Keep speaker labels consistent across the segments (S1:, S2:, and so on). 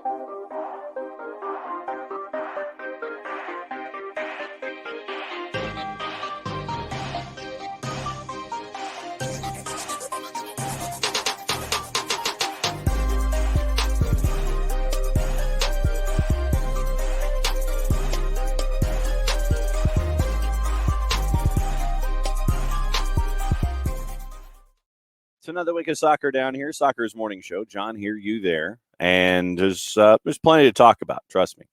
S1: It's another week of soccer down here. Soccer's morning show. John here, you there. And there's plenty to talk about, trust me.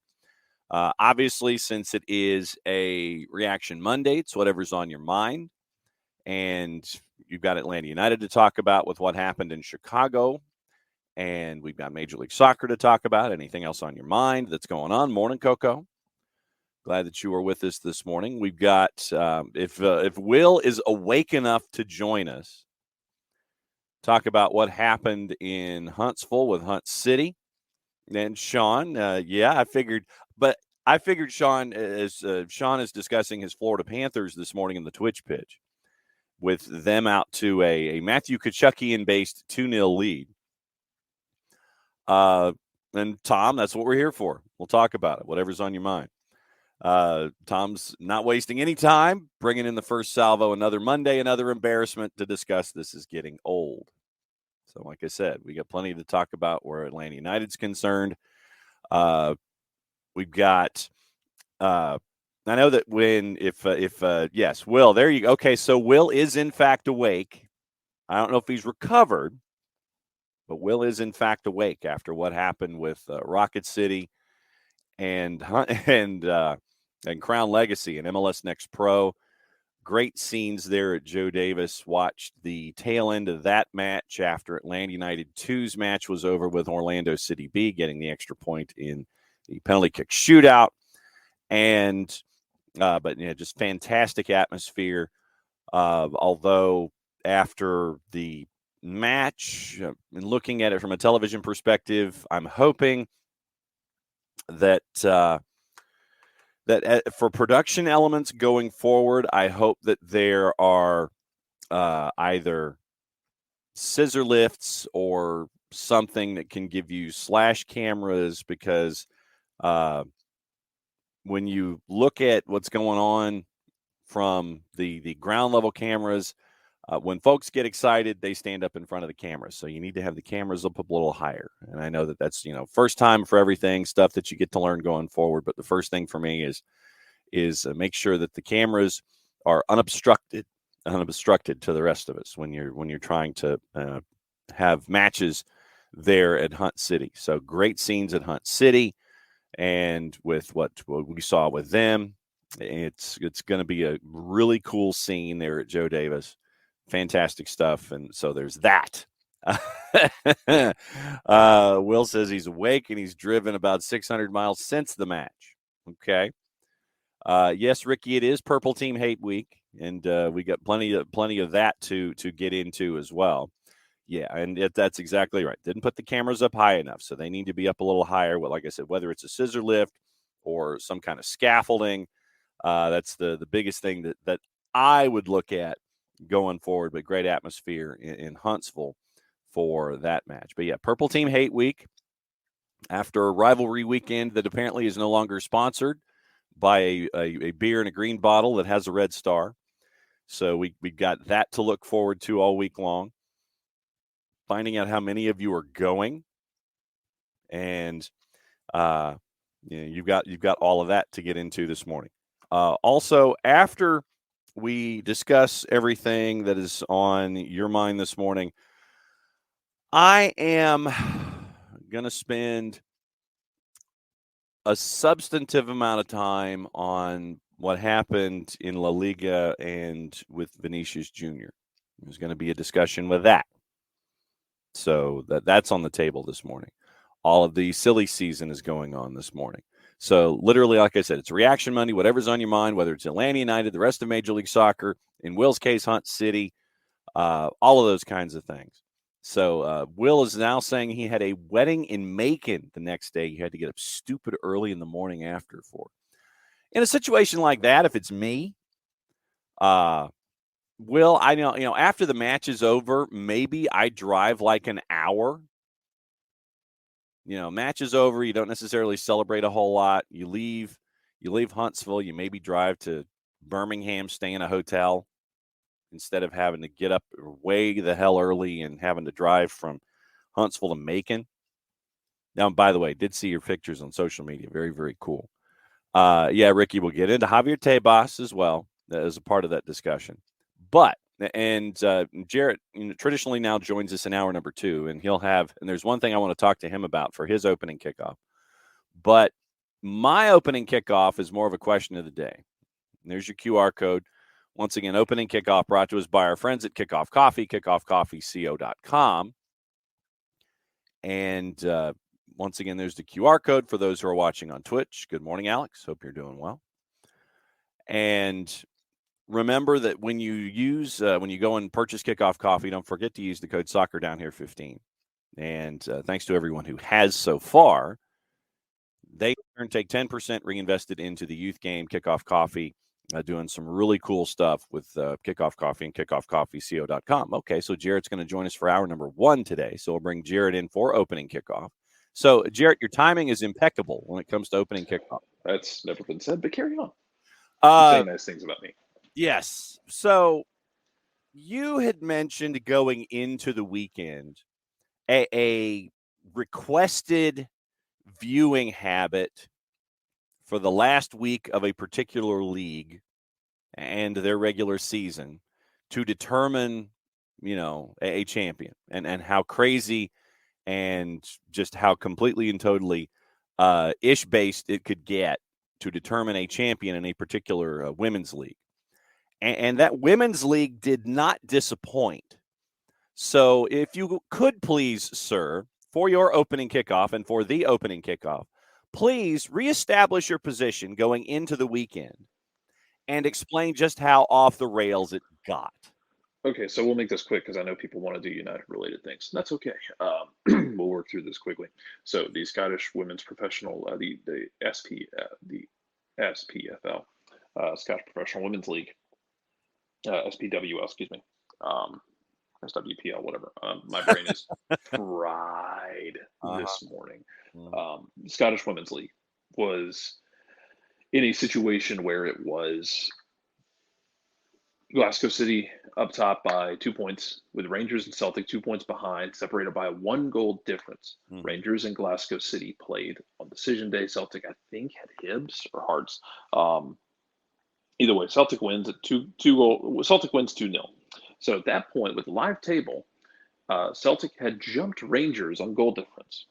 S1: Obviously, since it is a Reaction Monday, it's whatever's on your mind. And you've got Atlanta United to talk about with what happened in Chicago. And we've got Major League Soccer to talk about. Anything else on your mind that's going on? Morning, Coco. Glad that you were with us this morning. We've got, if Will is awake enough to join us, talk about what happened in Huntsville with Hunt City. And Sean, I figured Sean, as Sean is discussing his Florida Panthers this morning in the Twitch pitch, with them out to a Matthew Kachukian-based 2-0 lead. And Tom, that's what we're here for. We'll talk about it, whatever's on your mind. Tom's not wasting any time, bringing in the first salvo. Another Monday, another embarrassment to discuss. This is getting old. So, like I said, we got plenty to talk about where Atlanta United's concerned. We've got. I know that yes, Will. There you go. Okay, so Will is in fact awake. I don't know if he's recovered, but Will is in fact awake after what happened with Rocket City and Crown Legacy and MLS Next Pro. Great scenes there at Joe Davis. Watched the tail end of that match after Atlanta United 2's match was over with Orlando City B getting the extra point in the penalty kick shootout. And just fantastic atmosphere. Although after the match, and looking at it from a television perspective, I'm hoping that for production elements going forward, I hope that there are either scissor lifts or something that can give you slash cameras, because when you look at what's going on from the ground level cameras, when folks get excited, they stand up in front of the cameras. So you need to have the cameras up a little higher. And I know that that's, first time for everything, stuff that you get to learn going forward. But the first thing for me is make sure that the cameras are unobstructed to the rest of us when you're trying to have matches there at Hunt City. So great scenes at Hunt City, and with what we saw with them, it's going to be a really cool scene there at Joe Davis. Fantastic stuff. And so there's that. Will says he's awake and he's driven about 600 miles since the match. Okay. Yes, Ricky, it is Purple Team Hate Week, and we got plenty of that to get into as well. Yeah, and that's exactly right. Didn't put the cameras up high enough, so they need to be up a little higher. Well, like I said, whether it's a scissor lift or some kind of scaffolding, that's the biggest thing that I would look at going forward. But great atmosphere in Huntsville for that match. But yeah, Purple Team Hate Week, after a rivalry weekend that apparently is no longer sponsored by a beer in a green bottle that has a red star. So we got that to look forward to all week long. Finding out how many of you are going, and you've got all of that to get into this morning. Also, after we discuss everything that is on your mind this morning, I am going to spend a substantive amount of time on what happened in La Liga and with Vinicius Jr. There's going to be a discussion with that. So that's on the table this morning. All of the silly season is going on this morning. So literally, like I said, it's Reaction Monday, whatever's on your mind, whether it's Atlanta United, the rest of Major League Soccer, in Will's case, Hunt City, all of those kinds of things. So Will is now saying he had a wedding in Macon the next day. He had to get up stupid early in the morning after for. In a situation like that, if it's me, Will, I know, after the match is over, maybe I drive like an hour match is over. You don't necessarily celebrate a whole lot. You leave Huntsville. You maybe drive to Birmingham, stay in a hotel instead of having to get up way the hell early and having to drive from Huntsville to Macon. Now, by the way, did see your pictures on social media. Very, very cool. Yeah, Ricky, we'll get into Javier Tebas as well as a part of that discussion. But, Jarrett traditionally now joins us in hour number 2, and there's one thing I want to talk to him about for his opening kickoff. But my opening kickoff is more of a question of the day. And there's your QR code. Once again, opening kickoff brought to us by our friends at Kickoff Coffee, kickoffcoffeeco.com. And once again, there's the QR code for those who are watching on Twitch. Good morning, Alex. Hope you're doing well. And remember that when you go and purchase Kickoff Coffee, don't forget to use the code SoccerDownHere15. And thanks to everyone who has so far, they take 10% reinvested into the youth game, Kickoff Coffee, doing some really cool stuff with Kickoff Coffee and kickoffcoffeeco.com. Okay, so Jarrett's going to join us for hour number 1 today. So we'll bring Jarrett in for opening kickoff. So, Jarrett, your timing is impeccable when it comes to opening kickoff.
S2: That's never been said, but carry on. Say nice things about me.
S1: Yes. So you had mentioned going into the weekend a requested viewing habit for the last week of a particular league and their regular season to determine, a champion and how crazy and just how completely and totally ish-based it could get to determine a champion in a particular women's league. And that women's league did not disappoint. So if you could please, sir, for your opening kickoff and for the opening kickoff, please reestablish your position going into the weekend and explain just how off the rails it got.
S2: Okay, so we'll make this quick because I know people want to do United-related things. That's okay. We'll work through this quickly. So the Scottish Women's Professional, the SPFL, Scottish Professional Women's League, SPWL, excuse me, SWPL, whatever. My brain is fried this morning. The Scottish Women's League was in a situation where it was Glasgow City up top by 2 points, with Rangers and Celtic 2 points behind, separated by a 1-goal difference. Rangers and Glasgow City played on decision day. Celtic, I think, had Hibs or Hearts. Either way, Celtic wins at 2-goal. Celtic wins 2-0. So at that point, with the live table, Celtic had jumped Rangers on goal difference.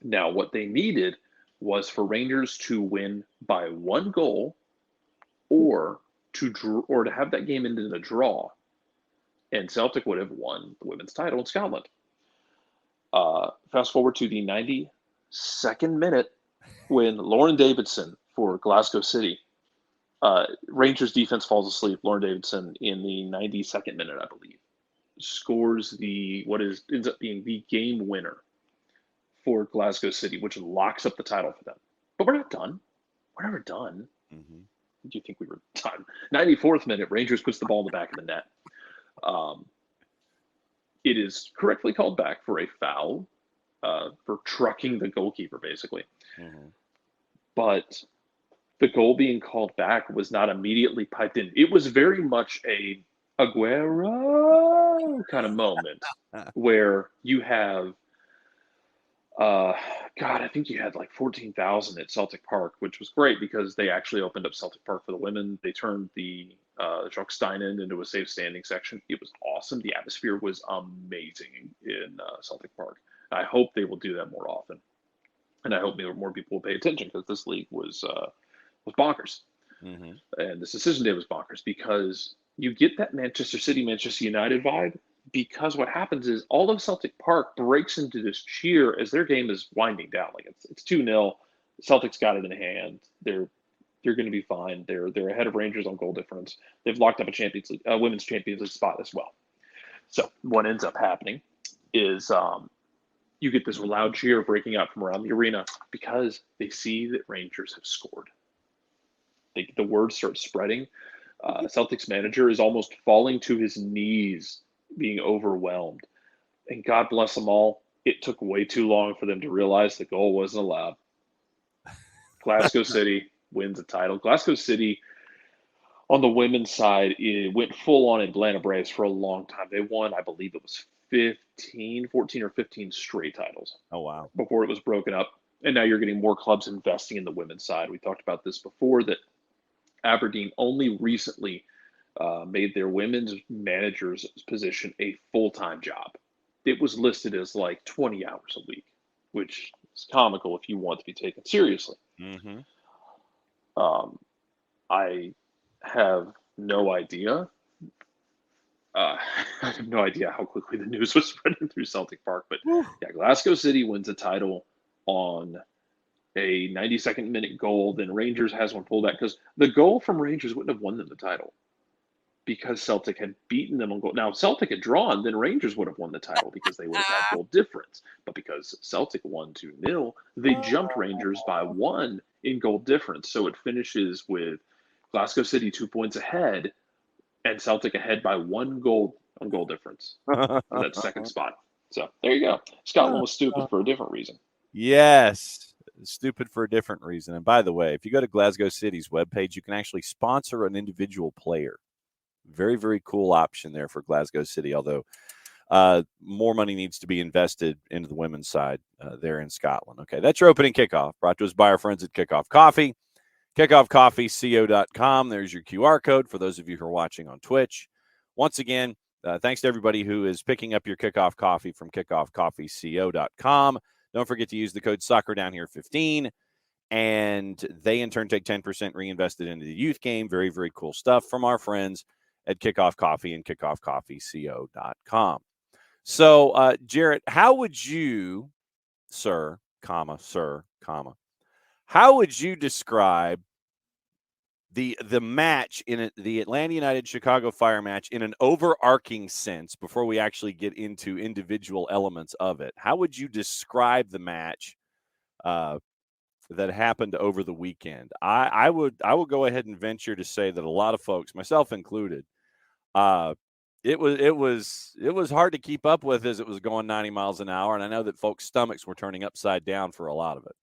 S2: Now, what they needed was for Rangers to win by 1 goal, or to have that game end in a draw, and Celtic would have won the women's title in Scotland. Fast forward to the 92nd minute when Lauren Davidson for Glasgow City, Rangers defense falls asleep. Lauren Davidson in the 92nd minute, I believe, scores ends up being the game winner for Glasgow City, which locks up the title for them. But we're not done. We're never done. Do you think we were done? 94th minute, Rangers puts the ball in the back of the net. It is correctly called back for a foul for trucking the goalkeeper, basically. But the goal being called back was not immediately piped in. It was very much a Aguero kind of moment where you have I think you had like 14,000 at Celtic Park, which was great because they actually opened up Celtic Park for the women. They turned the Jock Steinen into a safe standing section. It was awesome. The atmosphere was amazing in Celtic Park. I hope they will do that more often, and I hope more people will pay attention because this league was bonkers, and this decision day was bonkers because you get that Manchester City, Manchester United vibe. Because what happens is all of Celtic Park breaks into this cheer as their game is winding down. Like it's 2-0. Celtic's got it in hand. They're going to be fine. They're ahead of Rangers on goal difference. They've locked up a Champions League, women's Champions League spot as well. So what ends up happening is you get this loud cheer breaking out from around the arena because they see that Rangers have scored. The word starts spreading. Celtic's manager is almost falling to his knees, being overwhelmed. And God bless them all. It took way too long for them to realize the goal wasn't allowed. Glasgow City wins the title. Glasgow City, on the women's side, it went full on Atlanta Braves for a long time. They won, I believe it was 14 or 15 straight titles.
S1: Oh, wow.
S2: Before it was broken up. And now you're getting more clubs investing in the women's side. We talked about this before, that Aberdeen only recently made their women's manager's position a full-time job. It was listed as like 20 hours a week, which is comical if you want to be taken seriously.
S1: Mm-hmm.
S2: I have no idea. I have no idea how quickly the news was spreading through Celtic Park, but yeah, Glasgow City wins the title on a 92nd minute goal. Then Rangers has one pulled back because the goal from Rangers wouldn't have won them the title because Celtic had beaten them on goal. Now, if Celtic had drawn, then Rangers would have won the title because they would have had goal difference. But because Celtic won 2-0, they jumped Rangers by 1 in goal difference. So it finishes with Glasgow City 2 points ahead and Celtic ahead by 1 goal on goal difference for that second spot. So there you go. Scotland was stupid for a different reason.
S1: Yes, stupid for a different reason. And by the way, if you go to Glasgow City's webpage, you can actually sponsor an individual player. Very, very cool option there for Glasgow City, although more money needs to be invested into the women's side there in Scotland. Okay, that's your opening kickoff, brought to us by our friends at Kickoff Coffee. KickoffCoffeeCO.com. There's your QR code for those of you who are watching on Twitch. Once again, thanks to everybody who is picking up your Kickoff Coffee from KickoffCoffeeCO.com. Don't forget to use the code SoccerDownHere15, and they in turn take 10% reinvested into the youth game. Very, very cool stuff from our friends at Kickoff Coffee and KickoffCoffeeCO.com. So, Jarrett, how would you, sir, how would you describe the match in the Atlanta United Chicago Fire match in an overarching sense before we actually get into individual elements of it? How would you describe the match that happened over the weekend? I will go ahead and venture to say that a lot of folks, myself included, it was hard to keep up with as it was going 90 miles an hour, and I know that folks' stomachs were turning upside down for a lot of it.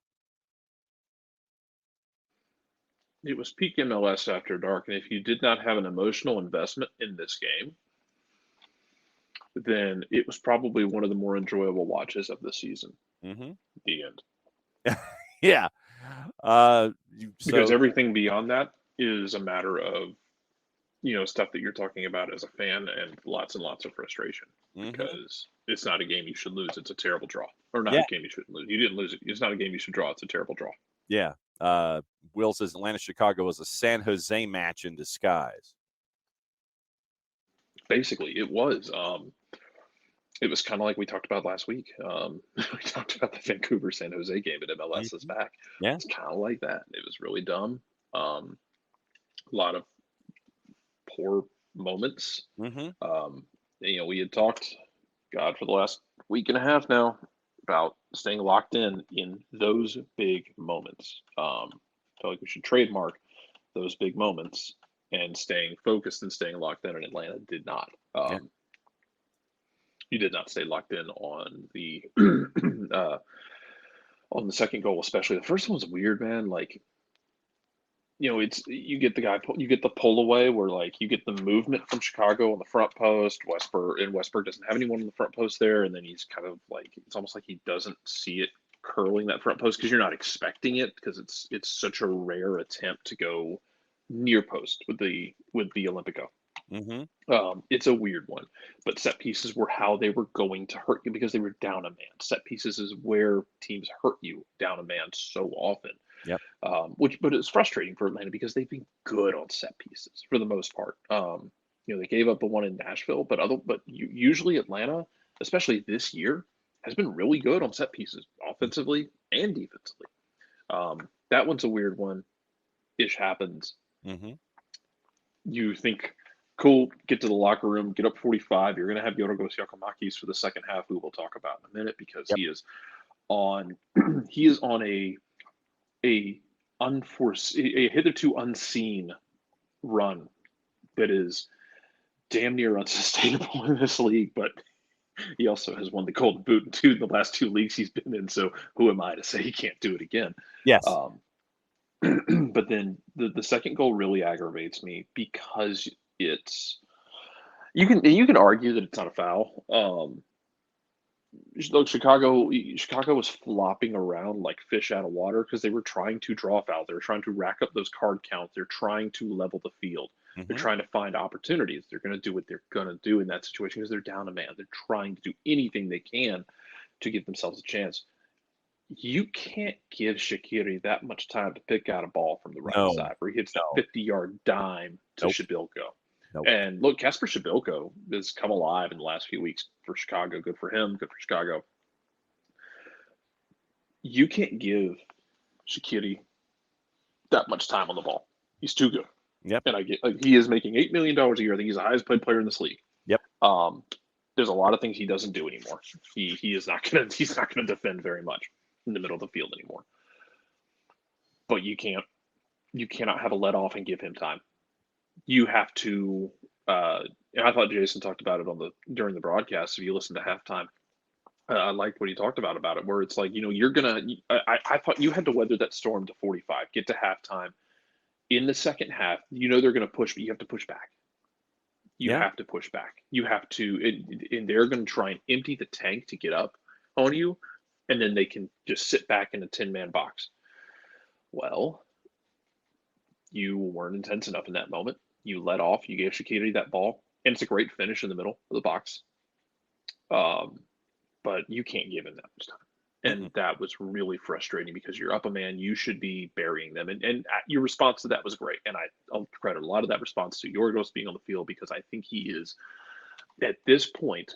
S2: It was peak MLS after dark, and if you did not have an emotional investment in this game, then it was probably one of the more enjoyable watches of the season.
S1: Mm-hmm.
S2: The end.
S1: Yeah.
S2: Because everything beyond that is a matter of, stuff that you're talking about as a fan and lots of frustration.
S1: Mm-hmm.
S2: Because it's not a game you should lose. It's a terrible draw. Or not a game you shouldn't lose. You didn't lose it. It's not a game you should draw. It's a terrible draw.
S1: Yeah. Will says Atlanta-Chicago was a San Jose match in disguise.
S2: Basically, it was. It was kind of like we talked about last week. We talked about the Vancouver-San Jose game, but MLS is back.
S1: Yeah.
S2: It's kind of like that. It was really dumb. A lot of poor moments.
S1: Mm-hmm.
S2: We had talked, God, for the last week and a half now about staying locked in those big moments. I feel like we should trademark those big moments, and staying focused and staying locked in Atlanta did not. You did not stay locked in on the on the second goal, especially. The first one was weird, man. Like, it's you get the pull away where like you get the movement from Chicago on the front post. Westberg doesn't have anyone on the front post there, and then he's kind of like, it's almost like he doesn't see it curling that front post because you're not expecting it, because it's such a rare attempt to go near post with the Olympico.
S1: Mm-hmm.
S2: It's a weird one, but set pieces were how they were going to hurt you because they were down a man. Set pieces is where teams hurt you down a man so often.
S1: Yep.
S2: But it's frustrating for Atlanta because they've been good on set pieces for the most part. They gave up the one in Nashville, but usually Atlanta, especially this year, has been really good on set pieces, offensively and defensively. That one's a weird one. Ish happens.
S1: Mm-hmm.
S2: You think, cool, get to the locker room, get up 45. You're going to have Yorgos Yakimakis for the second half, who we'll talk about in a minute, because he is on a hitherto unseen run that is damn near unsustainable in this league, but He also has won the Golden Boot in the last 2 leagues he's been in. So who am I to say he can't do it again?
S1: Yes.
S2: Um, but then the second goal really aggravates me because it's you can argue that it's not a foul. Look, Chicago was flopping around like fish out of water because they were trying to draw foul. They're trying to rack up those card counts. They're trying to level the field. They're
S1: Mm-hmm.
S2: trying to find opportunities. They're going to do what they're going to do in that situation because they're down a man. They're trying to do anything they can to give themselves a chance. You can't give Shaqiri that much time to pick out a ball from the right
S1: No,
S2: side where he hits that
S1: no,
S2: 50-yard dime to
S1: nope,
S2: Shabilko.
S1: nope.
S2: And look, Casper Shabilko has come alive in the last few weeks for Chicago. Good for him. Good for Chicago. You can't give Shaqiri that much time on the ball. He's too good.
S1: Yep,
S2: And I get he is making $8 million a year. I think he's the highest paid player in this league.
S1: yep.
S2: There's a lot of things he doesn't do anymore. He is not gonna he's not gonna defend very much in the middle of the field anymore. But you cannot have a let off and give him time. You have to. And I thought Jason talked about it during the broadcast. If you listen to halftime, I liked what he talked about it, where it's like you're gonna. I thought you had to weather that storm to 45, get to halftime. In the second half, they're gonna push, but you have to push back. You
S1: Yeah,
S2: have to push back. You have to, and they're going to try and empty the tank to get up on you, and then they can just sit back in a 10-man box. Well, you weren't intense enough in that moment. You let off. You gave Shaqiri that ball, and it's a great finish in the middle of the box. But you can't give him that much time. And
S1: mm-mm.
S2: that was really frustrating because you're up a man. You should be burying them. And your response to that was great. And I'll credit a lot of that response to Yorgos being on the field because I think he is, at this point,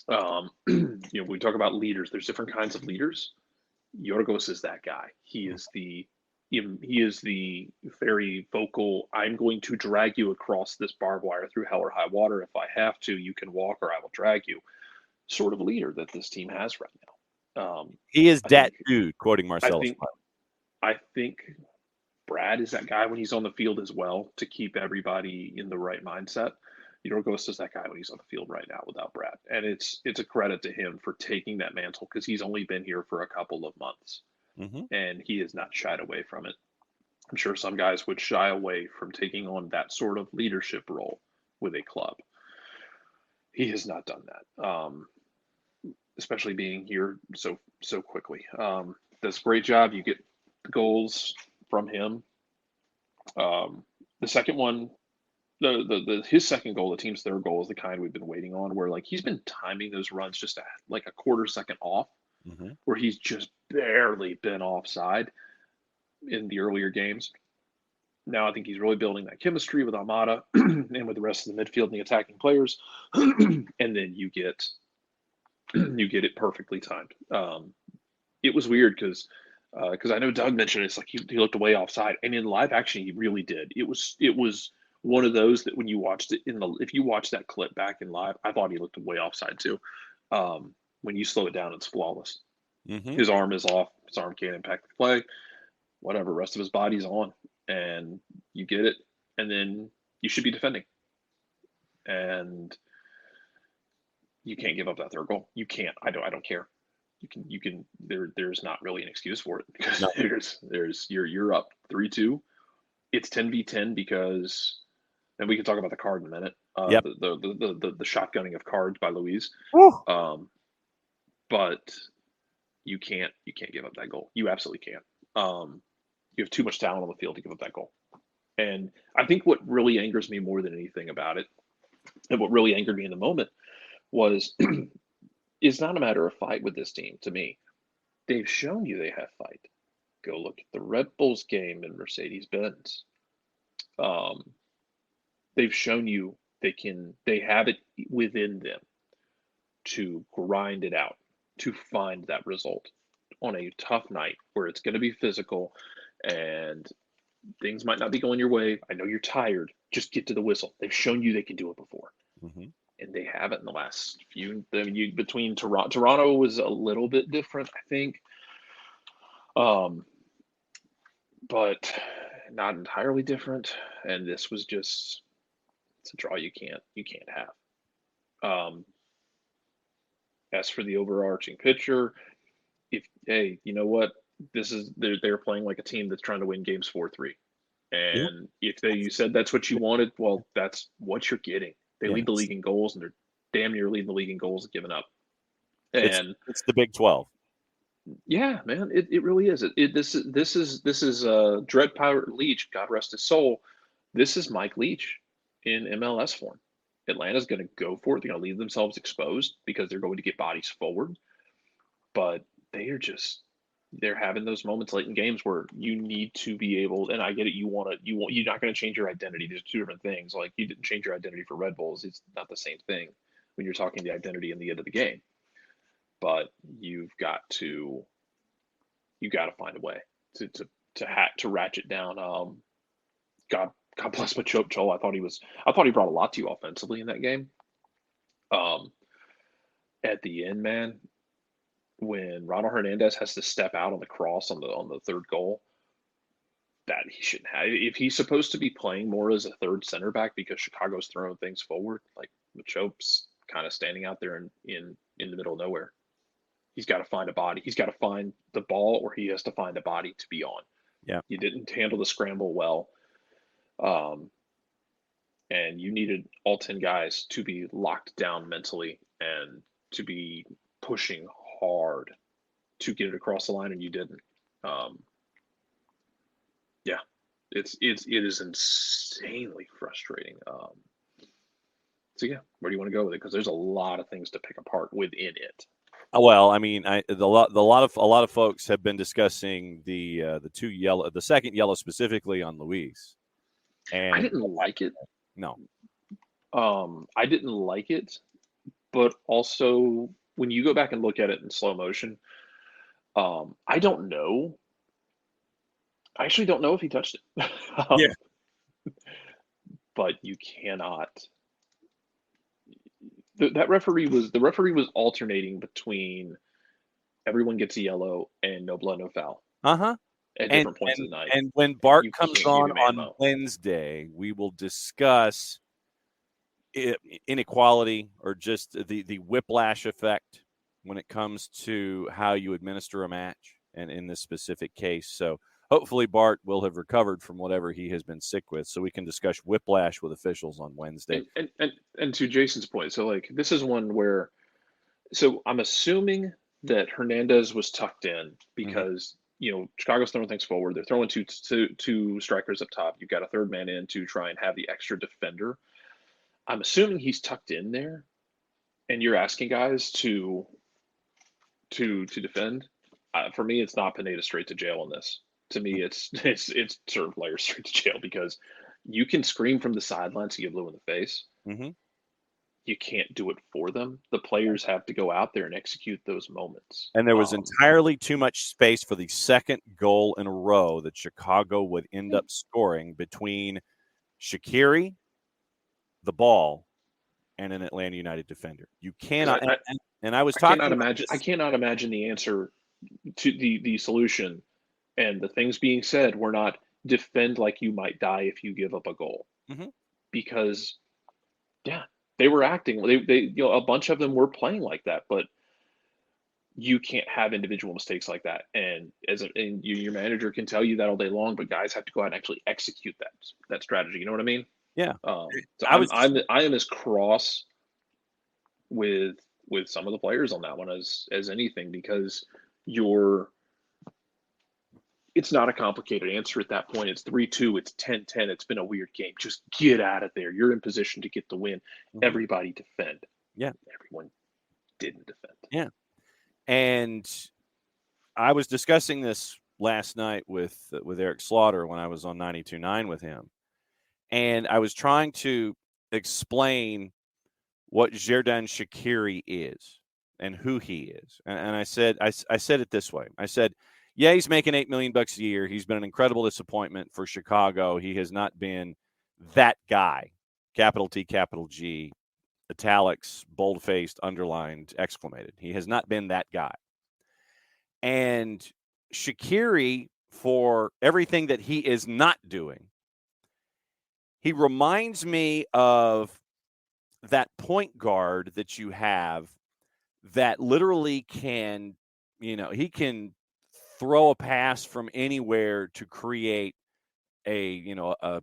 S2: we talk about leaders. There's different kinds of leaders. Yorgos is that guy. He is the very vocal, I'm going to drag you across this barbed wire through hell or high water. If I have to, you can walk or I will drag you sort of leader that this team has right now.
S1: He is
S2: I
S1: that
S2: think
S1: dude. Quoting
S2: I
S1: Marcellus.
S2: think I think Brad is that guy when he's on the field as well to keep everybody in the right mindset. Yorgos is that guy when he's on the field right now without Brad, and it's a credit to him for taking that mantle because he's only been here for a couple of months
S1: Mm-hmm.
S2: and he has not shied away from it. I'm sure some guys would shy away from taking on that sort of leadership role with a club. He has not done that. Especially being here so quickly. Does a great job. You get the goals from him. The second one, his second goal, the team's third goal, is the kind we've been waiting on. Where like he's been timing those runs just like a quarter second off,
S1: Mm-hmm.
S2: where he's just barely been offside in the earlier games. Now I think he's really building that chemistry with Almada and with the rest of the midfield and the attacking players, and then you get it perfectly timed. It was weird because I know Doug mentioned it's like he looked way offside, and in live action he really did. It was one of those that when you watched it if you watch that clip back in live, I thought he looked way offside too. When you slow it down, it's flawless.
S1: Mm-hmm.
S2: His arm is off. His arm can't impact the play. Whatever, rest of his body's on, and you get it, and then you should be defending, and you can't give up that third goal. You can't. I don't care. You can there's not really an excuse for it because
S1: No.
S2: you're up 3-2. It's 10v10 because, and we can talk about the card in a minute.
S1: Yep.
S2: The shotgunning of cards by Louise.
S1: Woo.
S2: But you can't give up that goal. You absolutely can't. You have too much talent on the field to give up that goal. And I think what really angers me more than anything about it, and what really angered me in the moment, was it's not a matter of fight with this team to me. They've shown you they have fight. Go look at the Red Bulls game in Mercedes-Benz. They've shown you they have it within them to grind it out, to find that result on a tough night where it's going to be physical and things might not be going your way. I know you're tired. Just get to the whistle. They've shown you they can do it before.
S1: Mm-hmm.
S2: And they have it in the last few. I mean, between Toronto was a little bit different, I think, but not entirely different. And this was just, it's a draw you can't have. As for the overarching picture, hey, you know what? They're playing like a team that's trying to win games 4-3.
S1: Yeah.
S2: And if you said that's what you wanted, well, that's what you're getting. They
S1: Yeah.
S2: lead the league in goals, and they're damn near leading the league in goals given up.
S1: It's
S2: And
S1: the Big 12.
S2: yeah, man, it really is. This is Dread Pirate Leach, God rest his soul. This is Mike Leach in MLS form. Atlanta's going to go for it. They're going to leave themselves exposed because they're going to get bodies forward. But they're having those moments late in games where you need to be able. And I get it. You're not going to change your identity. There's two different things. Like you didn't change your identity for Red Bulls. It's not the same thing when you're talking the identity in the end of the game. But you got to find a way to ratchet down. God bless Machoke Joel. I thought he brought a lot to you offensively in that game. Um, at the end, man, when Ronald Hernandez has to step out on the cross on the third goal, that he shouldn't have. If he's supposed to be playing more as a third center back because Chicago's throwing things forward, like Machoke's kind of standing out there in the middle of nowhere. He's got to find a body. He's got to find the ball, or he has to find a body to be on.
S1: Yeah.
S2: You didn't handle the scramble well. And you needed all 10 guys to be locked down mentally and to be pushing hard to get it across the line, and you didn't. Yeah, it is insanely frustrating. So yeah, where do you want to go with it? Because there's a lot of things to pick apart within it.
S1: Well, I mean, a lot of folks have been discussing the second yellow specifically on Luis, and
S2: I didn't like it.
S1: No.
S2: I didn't like it, but also when you go back and look at it in slow motion, I don't know. I actually don't know if he touched it.
S1: Yeah.
S2: But you cannot. The referee was alternating between everyone gets a yellow and no blood, no foul.
S1: Uh-huh.
S2: At different points of the night.
S1: And when Bart
S2: You
S1: comes
S2: can't give him
S1: on
S2: ammo.
S1: Wednesday, we will discuss inequality or just the whiplash effect when it comes to how you administer a match, and in this specific case. So hopefully Bart will have recovered from whatever he has been sick with, so we can discuss whiplash with officials on Wednesday.
S2: And to Jason's point, so like this is one where, so I'm assuming that Hernandez was tucked in because Chicago's throwing things forward. They're throwing two strikers up top. You've got a third man in to try and have the extra defender. I'm assuming he's tucked in there, and you're asking guys to defend. For me, it's not Pineda straight to jail in this. To me, it's serve players straight to jail because you can scream from the sidelines to get blue in the face.
S1: Mm-hmm.
S2: You can't do it for them. The players have to go out there and execute those moments.
S1: And there was entirely too much space for the second goal in a row that Chicago would end up scoring between Shaqiri, the ball, and an Atlanta United defender. You cannot. And I was talking.
S2: I cannot imagine the answer to the solution, and the things being said were not defend like you might die if you give up a goal, because they were acting. They a bunch of them were playing like that, but you can't have individual mistakes like that. And your manager can tell you that all day long, but guys have to go out and actually execute that strategy. You know what I mean?
S1: Yeah.
S2: So I am as cross with some of the players on that one as anything, because it's not a complicated answer at that point. It's 3-2, it's 10-10. It's been a weird game. Just get out of there. You're in position to get the win. Everybody defend.
S1: Yeah.
S2: Everyone didn't defend.
S1: Yeah. And I was discussing this last night with Eric Slaughter when I was on 92.9 with him. And I was trying to explain what Xherdan Shaqiri is and who he is. And I said it this way. I said, yeah, he's making $8 million a year. He's been an incredible disappointment for Chicago. He has not been that guy. Capital T, capital G, italics, bold-faced, underlined, exclamated. He has not been that guy. And Shaqiri, for everything that he is not doing, he reminds me of that point guard that you have that literally can, he can throw a pass from anywhere to create a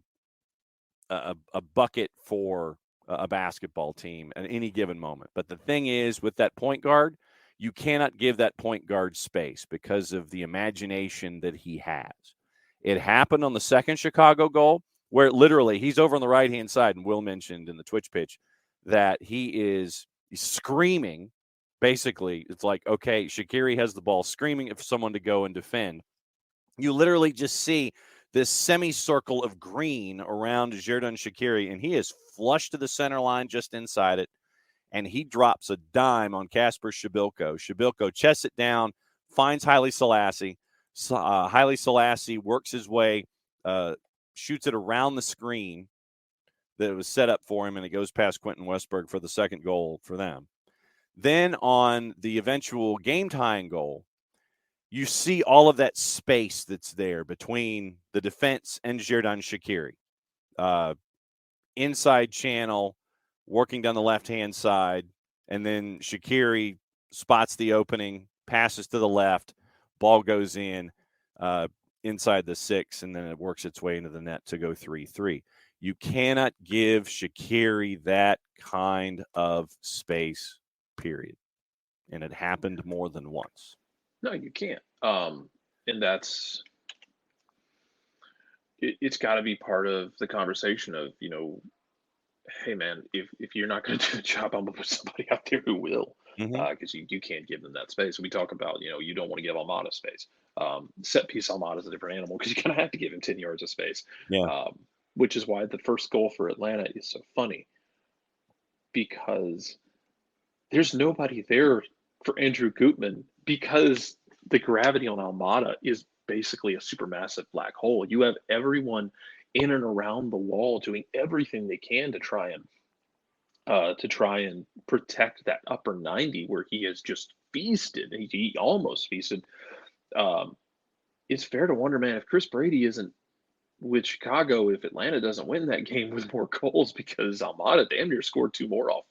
S1: bucket for a basketball team at any given moment. But the thing is, with that point guard, you cannot give that point guard space because of the imagination that he has. It happened on the second Chicago goal where literally he's over on the right-hand side, and Will mentioned in the Twitch pitch that he's screaming. Basically, it's like, okay, Shaqiri has the ball, screaming for someone to go and defend. You literally just see this semicircle of green around Xherdan Shaqiri, and he is flush to the center line just inside it, and he drops a dime on Kasper Shabilko. Shabilko chests it down, finds Haile Selassie. Haile Selassie works his way, shoots it around the screen that was set up for him, and it goes past Quentin Westberg for the second goal for them. Then on the eventual game-tying goal, you see all of that space that's there between the defense and Xherdan Shaqiri. Inside channel, working down the left-hand side, and then Shaqiri spots the opening, passes to the left, ball goes in inside the 6, and then it works its way into the net to go 3-3. You cannot give Shaqiri that kind of space, period. And it happened more than once.
S2: No, you can't. And it's got to be part of the conversation of, hey man, if you're not going to do the job, I'm going to put somebody out there who will, because you can't give them that space. We talk about, you don't want to give Almada space. Set piece Almada is a different animal because you kind of have to give him 10 yards of space.
S1: Yeah.
S2: Which is why the first goal for Atlanta is so funny, because there's nobody there for Andrew Gutman, because the gravity on Almada is basically a supermassive black hole. You have everyone in and around the wall doing everything they can to try and protect that upper 90 where he has just feasted. He almost feasted. It's fair to wonder, man, if Chris Brady isn't with Chicago, if Atlanta doesn't win that game with more goals, because Almada damn near scored 2 more off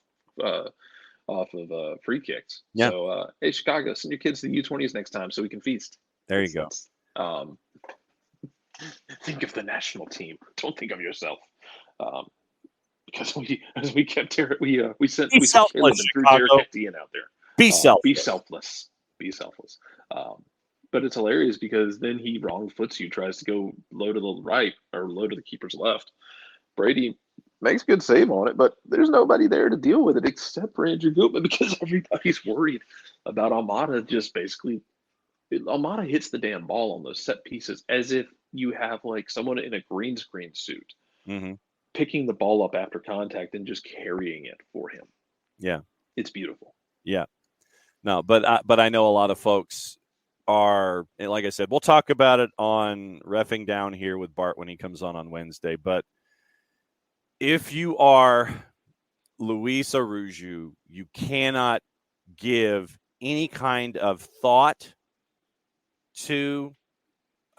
S2: of free kicks.
S1: Yeah.
S2: So, hey, Chicago, send your kids to the U20s next time so we can feast.
S1: There you go.
S2: Think of the national team. Don't think of yourself. Because we kept we sent Caleb and threw Derek Etienne out there.
S1: Be selfless.
S2: Be selfless. But it's hilarious because then he wrong foots you, tries to go low to the right or low to the keeper's left. Brady makes a good save on it, but there's nobody there to deal with it except for Andrew Gutman, because everybody's worried about Almada. Just basically, Almada hits the damn ball on those set pieces as if you have like someone in a green screen suit picking the ball up after contact and just carrying it for him.
S1: Yeah.
S2: It's beautiful.
S1: Yeah. No, but I know a lot of folks are, like I said, we'll talk about it on Reffing Down here with Bart when he comes on Wednesday. But if you are Luis Araujo, you cannot give any kind of thought to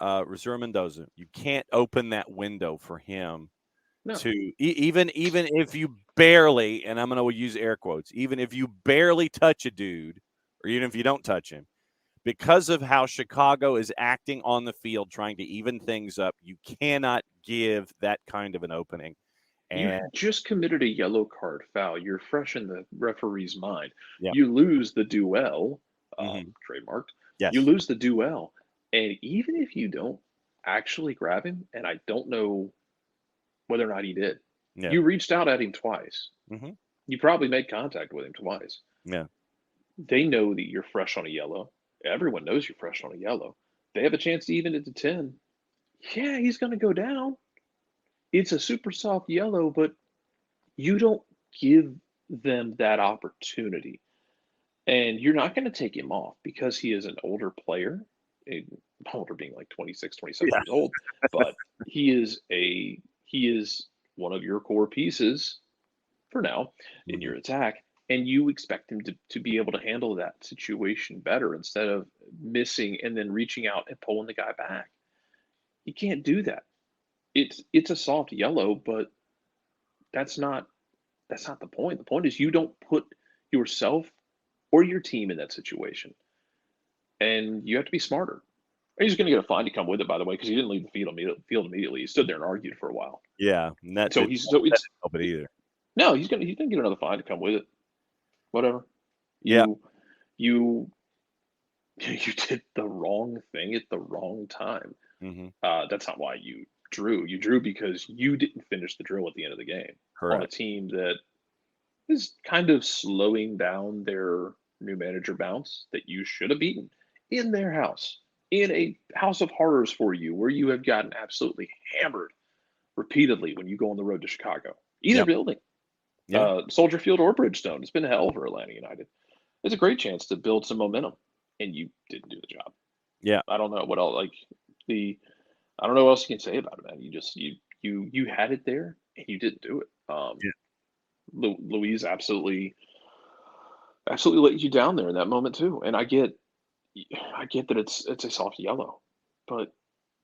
S1: Rosur Mendoza. You can't open that window for him to even if you barely, and I'm going to use air quotes, even if you barely touch a dude, or even if you don't touch him, because of how Chicago is acting on the field, trying to even things up, you cannot give that kind of an opening.
S2: And you just committed a yellow card foul. You're fresh in the referee's mind.
S1: Yeah.
S2: You lose the duel, trademarked.
S1: Yes.
S2: You lose the duel. And even if you don't actually grab him, and I don't know whether or not he did, you reached out at him twice. You probably made contact with him twice.
S1: Yeah.
S2: They know that you're fresh on a yellow. Everyone knows you're fresh on a yellow. They have a chance to even it to 10. Yeah, he's going to go down. It's a super soft yellow, but you don't give them that opportunity. And you're not going to take him off because he is an older player, older being like 26, 27 years old, but he is one of your core pieces for now in your attack. And you expect him to be able to handle that situation better instead of missing and then reaching out and pulling the guy back. You can't do that. It's a soft yellow, but that's not the point. The point is you don't put yourself or your team in that situation. And you have to be smarter. He's going to get a fine to come with it, by the way, because he didn't leave the field immediately. He stood there and argued for a while.
S1: Yeah, and that
S2: So
S1: didn't help it either.
S2: No, he's gonna get another fine to come with it. Whatever.
S1: Yeah.
S2: You you did the wrong thing at the wrong time.
S1: Mm-hmm.
S2: That's not why you drew. You drew because you didn't finish the drill at the end of the game on a
S1: Correct.
S2: team that is kind of slowing down their new manager bounce that you should have beaten in their house, in a house of horrors for you, where you have gotten absolutely hammered repeatedly when you go on the road to Chicago. Either
S1: Yep.
S2: building,
S1: Yeah.
S2: Soldier Field or Bridgestone. It's been hell for Atlanta United. It's a great chance to build some momentum, and you didn't do the job.
S1: Yeah.
S2: I don't know what else. I don't know what else you can say about it, man. You had it there and you didn't do it.
S1: Yeah.
S2: Louise absolutely let you down there in that moment too. And I get that it's a soft yellow, but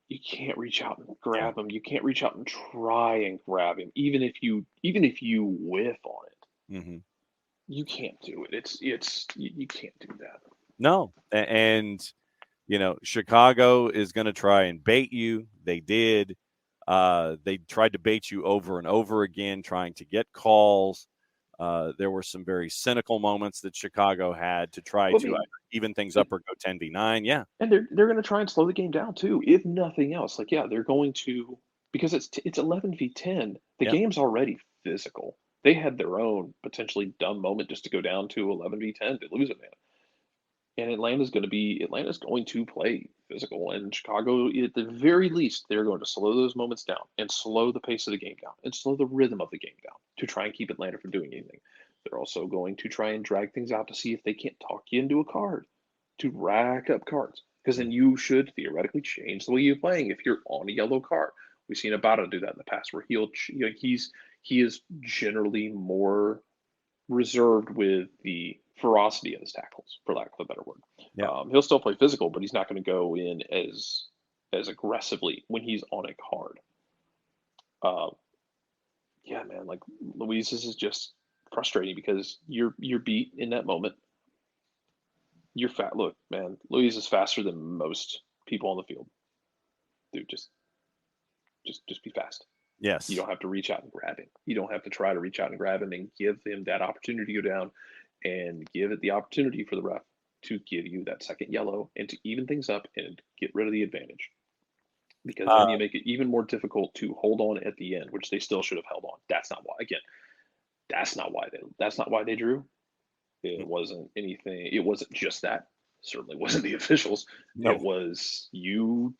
S2: you can't reach out and
S1: Yeah.
S2: grab him. You can't reach out and try and grab him, even if you whiff on it.
S1: Mm-hmm.
S2: You can't do it. You can't do that.
S1: No, and Chicago is going to try and bait you. They did. They tried to bait you over and over again, trying to get calls. There were some very cynical moments that Chicago had to try to either even things up or go 10v9. Yeah.
S2: And they're going to try and slow the game down too, if nothing else. Like, yeah, they're going to, because it's 11v10. The
S1: Yep.
S2: game's already physical. They had their own potentially dumb moment just to go down to 11v10 to lose it, man. And Atlanta's going to play physical, and Chicago, at the very least, they're going to slow those moments down and slow the pace of the game down and slow the rhythm of the game down to try and keep Atlanta from doing anything. They're also going to try and drag things out to see if they can't talk you into a card, to rack up cards, because then you should theoretically change the way you're playing if you're on a yellow card. We've seen Abada do that in the past, where he is generally more reserved with the ferocity of his tackles, for lack of a better word.
S1: Yeah.
S2: He'll still play physical, but he's not going to go in as aggressively when he's on a card. Yeah, man, like Luis's is just frustrating because you're beat in that moment. You're fat. Look, man, Luis is faster than most people on the field. Dude, just be fast.
S1: Yes.
S2: You don't have to reach out and grab him. You don't have to try to reach out and grab him and give him that opportunity to go down, and give it the opportunity for the ref to give you that second yellow and to even things up and get rid of the advantage. Because then you make it even more difficult to hold on at the end, which they still should have held on. That's not why. Again, that's not why they drew. It wasn't anything. It wasn't just that. Certainly wasn't the officials.
S1: No.
S2: It was you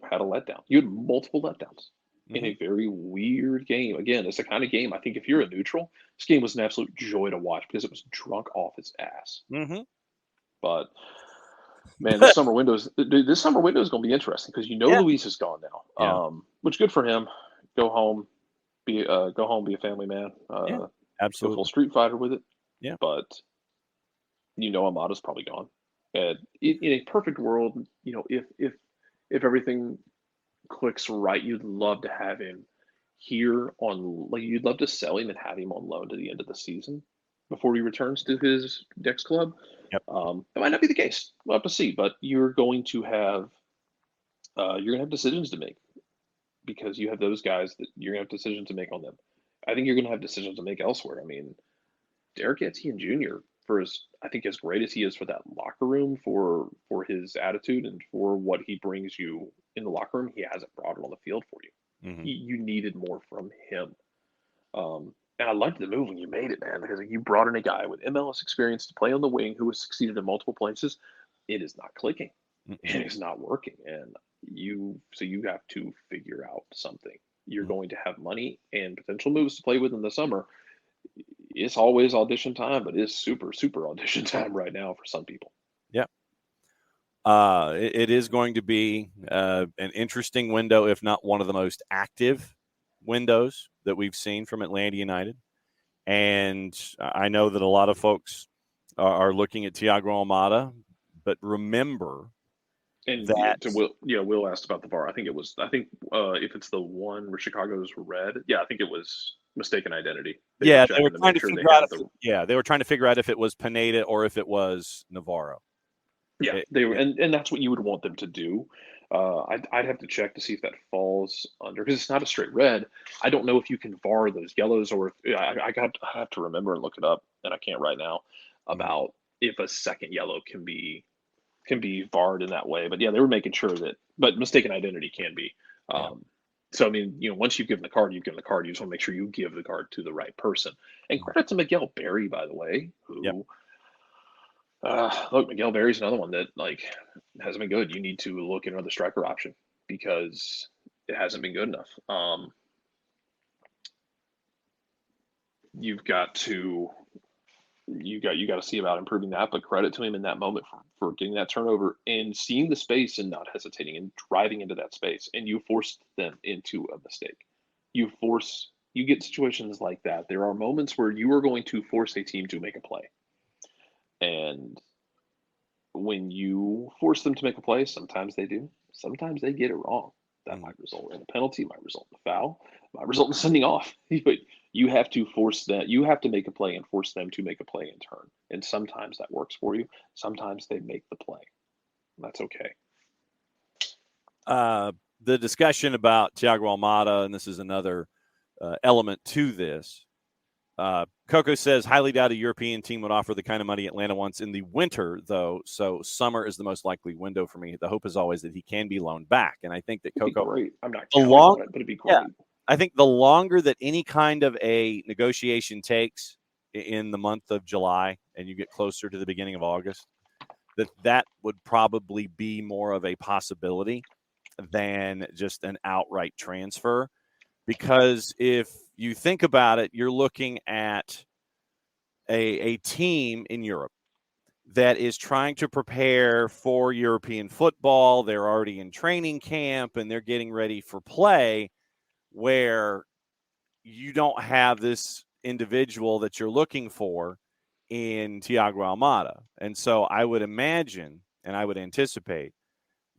S2: had a letdown. You had multiple letdowns in a very weird game. Again, it's the kind of game, I think if you're a neutral, this game was an absolute joy to watch because it was drunk off its ass.
S1: Mm-hmm.
S2: But man, this summer window is going to be interesting because Luis is gone now.
S1: Yeah.
S2: Which good for him. Go home, be a family man.
S1: Absolutely.
S2: Go full Street Fighter with it.
S1: Yeah.
S2: But Amada's probably gone. And in a perfect world, if everything clicks right, you'd love to have him here on, like, you'd love to sell him and have him on loan to the end of the season before he returns to his next club.
S1: Yep.
S2: That might not be the case. We'll have to see, but you're going to have decisions to make because you have those guys that you're going to have decisions to make on them. I think you're going to have decisions to make elsewhere. I mean, Derek Etienne Jr., I think as great as he is for that locker room, for his attitude and for what he brings you in the locker room, he hasn't brought it on the field for you.
S1: Mm-hmm.
S2: You needed more from him. And I liked the move when you made it, man, because you brought in a guy with MLS experience to play on the wing who has succeeded in multiple places. It is not clicking. It is not working. And you have to figure out something. You're going to have money and potential moves to play with in the summer. It's always audition time, but it's super, super audition time right now for some people.
S1: Yeah. It is going to be an interesting window, if not one of the most active windows that we've seen from Atlanta United. And I know that a lot of folks are looking at Thiago Almada, but remember that
S2: Will asked about the VAR. I think if it's the one where Chicago's red, I think it was mistaken identity. They
S1: Yeah,
S2: were
S1: they were
S2: checking to
S1: trying
S2: make
S1: to
S2: sure they
S1: figure out
S2: had
S1: if
S2: the.
S1: they were trying to figure out if it was Pineda or if it was Navarro.
S2: Yeah, they were, and that's what you would want them to do. I'd have to check to see if that falls under, because it's not a straight red. I don't know if you can VAR those yellows, or if, I have to remember and look it up, and I can't right now
S1: Mhm.
S2: about if a second yellow can be VAR'd in that way. But yeah, they were making sure that, but mistaken identity can be.
S1: Yeah.
S2: So I mean, once you've given the card, you've given the card. You just want to make sure you give the card to the right person. And
S1: Mhm.
S2: credit to Miguel Berry, by the way,
S1: Yep.
S2: who look, Miguel Berry's another one that like hasn't been good. You need to look at another striker option because it hasn't been good enough. You've got to you got to see about improving that. But credit to him in that moment for getting that turnover and seeing the space and not hesitating and driving into that space. And you forced them into a mistake. You get situations like that. There are moments where you are going to force a team to make a play, and when you force them to make a play, sometimes they do, sometimes they get it wrong. That
S1: Mhm.
S2: might result in a penalty, might result in a foul, might result in sending off. But you have to force that. You have to make a play and force them to make a play in turn. And sometimes that works for you. Sometimes they make the play. That's okay.
S1: The discussion about Thiago Almada, and this is another element to this. Coco says, highly doubt a European team would offer the kind of money Atlanta wants in the winter, though. So summer is the most likely window for me. The hope is always that he can be loaned back. And I think that
S2: It'd be
S1: Coco,
S2: great. I'm not
S1: the
S2: counting
S1: long,
S2: on it, but it'd be
S1: yeah,
S2: great.
S1: I think the longer that any kind of a negotiation takes in the month of July and you get closer to the beginning of August, that would probably be more of a possibility than just an outright transfer. Because if you think about it, you're looking at a team in Europe that is trying to prepare for European football. They're already in training camp and they're getting ready for play, where you don't have this individual that you're looking for in Thiago Almada. And so I would imagine and I would anticipate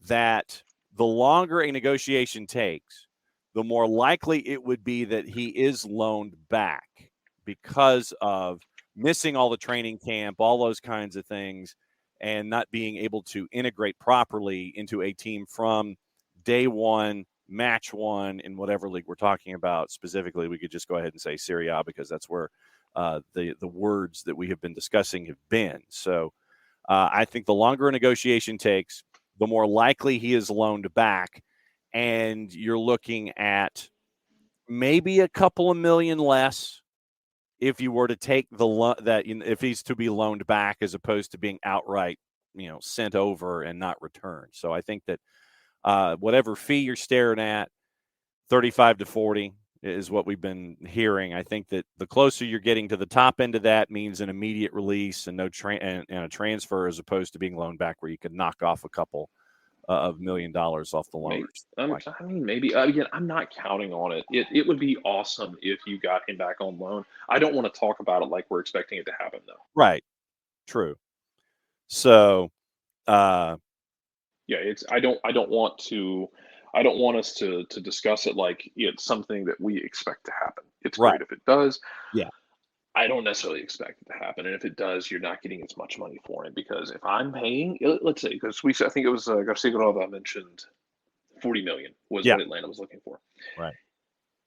S1: that the longer a negotiation takes, the more likely it would be that he is loaned back because of missing all the training camp, all those kinds of things, and not being able to integrate properly into a team from day one, match one, in whatever league we're talking about. Specifically, we could just go ahead and say Serie A because that's where the words that we have been discussing have been. So I think the longer a negotiation takes, the more likely he is loaned back. And you're looking at maybe a couple of million less if you were to take if he's to be loaned back as opposed to being outright, sent over and not returned. So I think that whatever fee you're staring at, 35 to 40 is what we've been hearing. I think that the closer you're getting to the top end of that means an immediate release and and a transfer, as opposed to being loaned back where you could knock off a couple of $1 million off the
S2: Maybe,
S1: loaners. Like,
S2: I mean, maybe again, I'm not counting on it. It would be awesome if you got him back on loan. I don't want to talk about it like we're expecting it to happen, though.
S1: right. True. So,
S2: Yeah, it's I don't want us to discuss it like it's something that we expect to happen. It's
S1: right.
S2: great if it does.
S1: Yeah.
S2: I don't necessarily expect it to happen, and if it does, you're not getting as much money for it because if I'm paying, let's say, because I think it was Garcia Gallardo mentioned 40 million was
S1: Yeah.
S2: what Atlanta was looking for.
S1: Right.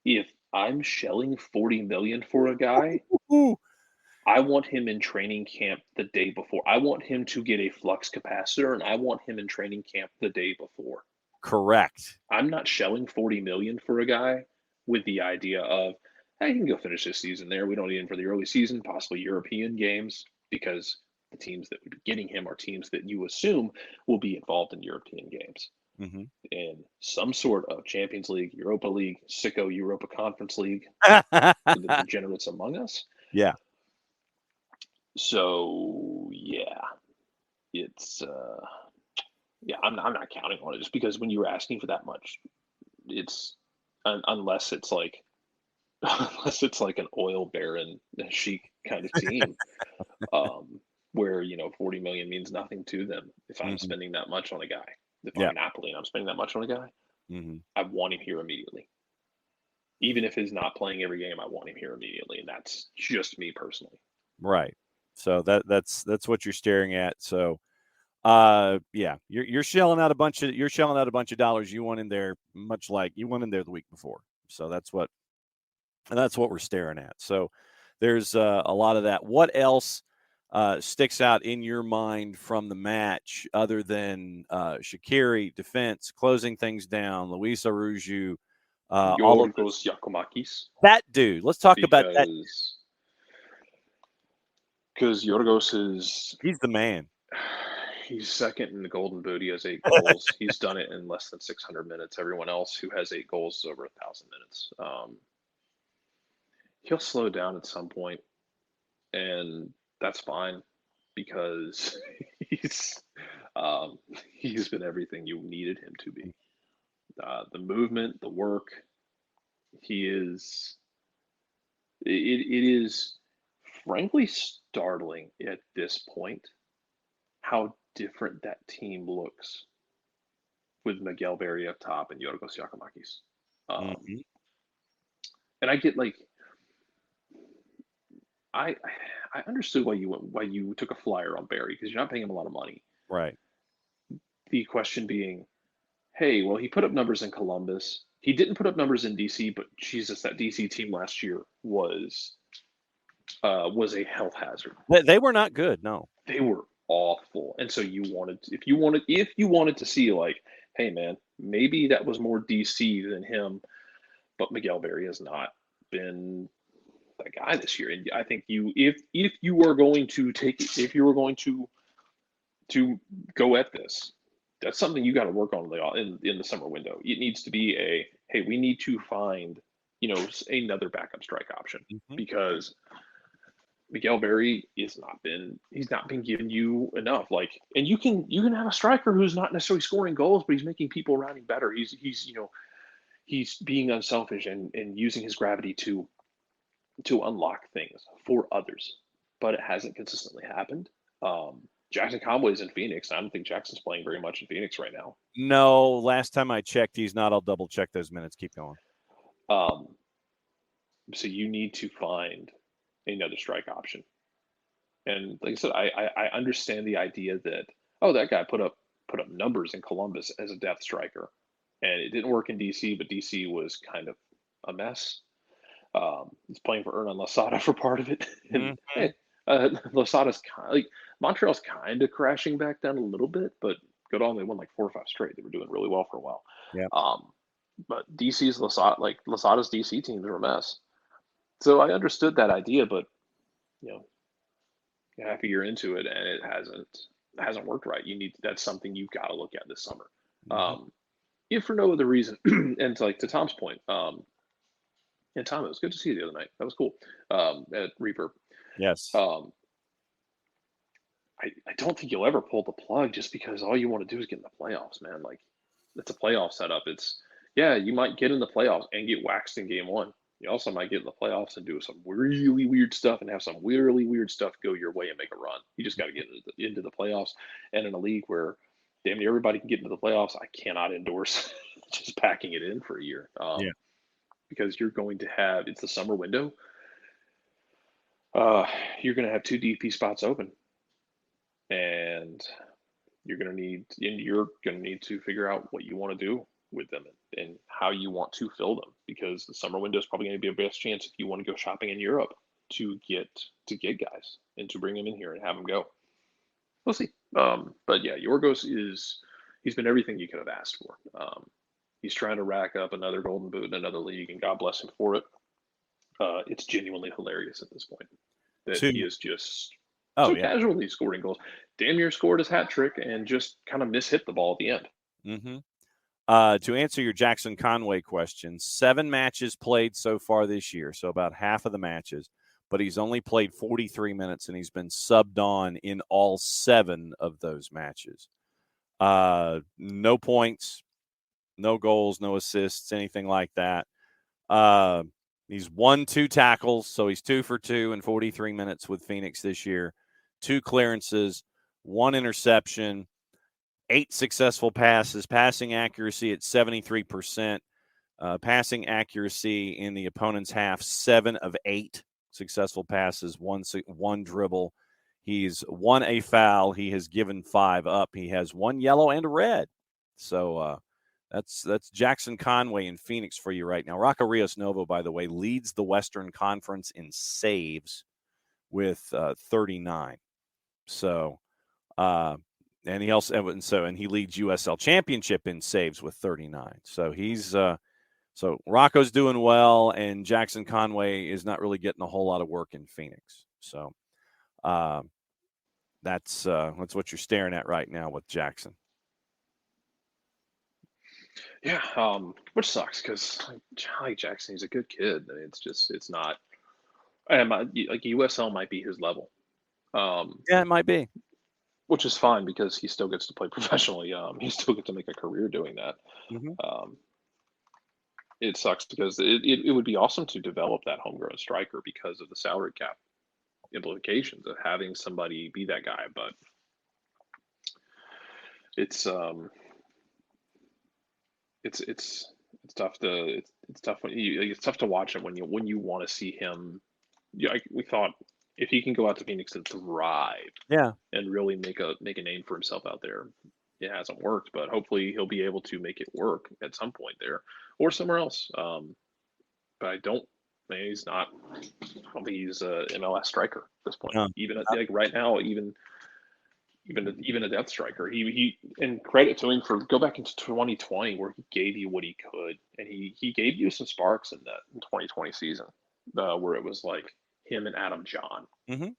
S2: If I'm shelling 40 million for a guy,
S1: Ooh,
S2: I want him in training camp the day before. I want him to get a flux capacitor, and I want him in training camp the day before.
S1: correct.
S2: I'm not shelling 40 million for a guy with the idea of, hey, you can go finish this season there. We don't need him for the early season, possibly European games, because the teams that would be getting him are teams that you assume will be involved in European games
S1: Mm-hmm.
S2: in some sort of Champions League, Europa League, Sicko Europa Conference League for the degenerates among us.
S1: Yeah.
S2: So yeah, it's yeah, I'm not counting on it just because when you were asking for that much, it's unless it's like unless it's like an oil baron chic kind of team, um, where 40 million means nothing to them. If I'm
S1: Mm-hmm.
S2: spending that much on a guy, if
S1: Yeah.
S2: I'm Napoli and I'm spending that much on a guy,
S1: Mm-hmm.
S2: I want him here immediately. Even if he's not playing every game, I want him here immediately, and that's just me personally.
S1: Right. So that's what you're staring at. So, yeah, you're shelling out a bunch of dollars. You went in there much like you went in there the week before. So that's what we're staring at. So there's a lot of that. What else sticks out in your mind from the match other than Shaqiri defense closing things down, Luis Arujo, all of
S2: Yorgos Giacomakis.
S1: that dude? Let's talk about that.
S2: Because Yorgos is
S1: He's the man.
S2: He's second in the Golden Boot. He has 8 goals. He's done it in less than 600 minutes. Everyone else who has 8 goals is over 1,000 minutes. He'll slow down at some point, and that's fine because he's been everything you needed him to be. The movement, the work, he is. It is frankly startling at this point how different that team looks with Miguel Berry up top and Yorgos Giacomakis. And I get I understood why you took a flyer on Berry because you're not paying him a lot of money.
S1: Right.
S2: The question being, hey, well, he put up numbers in Columbus. He didn't put up numbers in DC, but Jesus, that DC team last year was a health hazard.
S1: They were not good. No,
S2: they were awful. And so if you wanted to see like, hey man, maybe that was more DC than him, but Miguel Berry has not been that guy this year. And I think if you were going to go at this, that's something you got to work on in the summer window. It needs to be hey, we need to find another backup strike option because Miguel Berry he's not been giving you enough. Like, and you can have a striker who's not necessarily scoring goals, but he's making people around him better. He's being unselfish and using his gravity to unlock things for others, but it hasn't consistently happened. Jackson Conway's in Phoenix. I don't think Jackson's playing very much in Phoenix right now.
S1: No, last time I checked, he's not. I'll double check those minutes. Keep going.
S2: So you need to find another strike option. And like I said, I understand the idea that that guy put up numbers in Columbus as a depth striker, and it didn't work in DC, but DC was kind of a mess. He's playing for Hernan Losada for part of it, and Losada's Montreal's kind of crashing back down a little bit, but good on they won like 4 or 5 straight. They were doing really well for a while.
S1: Yeah.
S2: But Losada's DC teams are a mess. So I understood that idea, but half a year into it and it hasn't worked right. That's something you've got to look at this summer. If for no other reason, and to Tom's point, and Tom, it was good to see you the other night. That was cool. At Reverb.
S1: Yes.
S2: I don't think you'll ever pull the plug just because all you want to do is get in the playoffs, man. Like, it's a playoff setup. You might get in the playoffs and get waxed in game 1. You also might get in the playoffs and do some really weird stuff and have some really weird stuff go your way and make a run. You just got to get into the playoffs. And in a league where damn near everybody can get into the playoffs, I cannot endorse just packing it in for a year. Because you're going to have, it's the summer window. You're going to have 2 DP spots open. And you're going to need to figure out what you want to do with them and how you want to fill them, because the summer window is probably going to be your best chance if you want to go shopping in Europe to get guys and to bring them in here and have them go. We'll see. But yeah, Yorgos he's been everything you could have asked for. He's trying to rack up another Golden Boot in another league, and God bless him for it. It's genuinely hilarious at this point that he is just casually scoring goals. Damn near scored his hat trick and just kind of mishit the ball at the end.
S1: To answer your Jackson Conway question, 7 matches played so far this year, so about half of the matches, but he's only played 43 minutes, and he's been subbed on in all 7 of those matches. No points, no goals, no assists, anything like that. He's won 2 tackles, so he's 2 for 2 in 43 minutes with Phoenix this year. 2 clearances, 1 interception, 8 successful passes, passing accuracy at 73%. Passing accuracy in the opponent's half, 7 of 8 successful passes, one dribble. He's won a foul. He has given 5 up. He has 1 yellow and a red. So that's Jackson Conway in Phoenix for you right now. Rocco Rios Novo, by the way, leads the Western Conference in saves with 39. So, and he also and he leads USL Championship in saves with 39. So he's so Rocco's doing well, and Jackson Conway is not really getting a whole lot of work in Phoenix. So that's what you're staring at right now with Jackson.
S2: Yeah, which sucks because like Jackson, he's a good kid. I mean, it's not. Like USL might be his level.
S1: Yeah, it might be.
S2: Which is fine because he still gets to play professionally. He still gets to make a career doing that.
S1: Mm-hmm.
S2: It sucks because it would be awesome to develop that homegrown striker because of the salary cap implications of having somebody be that guy, but it's tough to it's tough when it's tough to watch him when you want to see him. Yeah, we thought if he can go out to Phoenix and thrive,
S1: yeah,
S2: and really make a name for himself out there. It hasn't worked, but hopefully he'll be able to make it work at some point there or somewhere else. But I don't. I mean, he's not. I don't think he's an MLS striker at this point.
S1: No.
S2: Even like right now, even a depth striker. He and credit to him for go back into 2020 where he gave you what he could, and he gave you some sparks in that 2020 season where it was like him and Adam John,
S1: mm-hmm.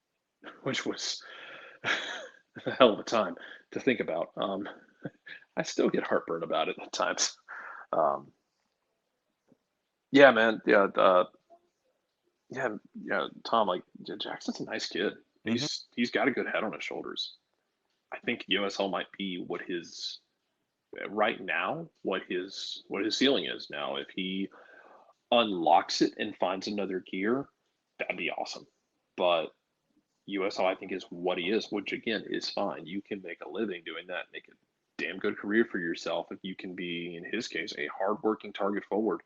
S2: which was a hell of a time to think about. I still get heartburn about it at times. Yeah, man. Yeah, yeah. Tom, like Jackson's a nice kid.
S1: Mm-hmm.
S2: He's got a good head on his shoulders. I think USL might be what his right now what his ceiling is now. If he unlocks it and finds another gear, that'd be awesome. But USL, I think, is what he is, which again is fine. You can make a living doing that, make a damn good career for yourself if you can be, in his case, a hardworking target forward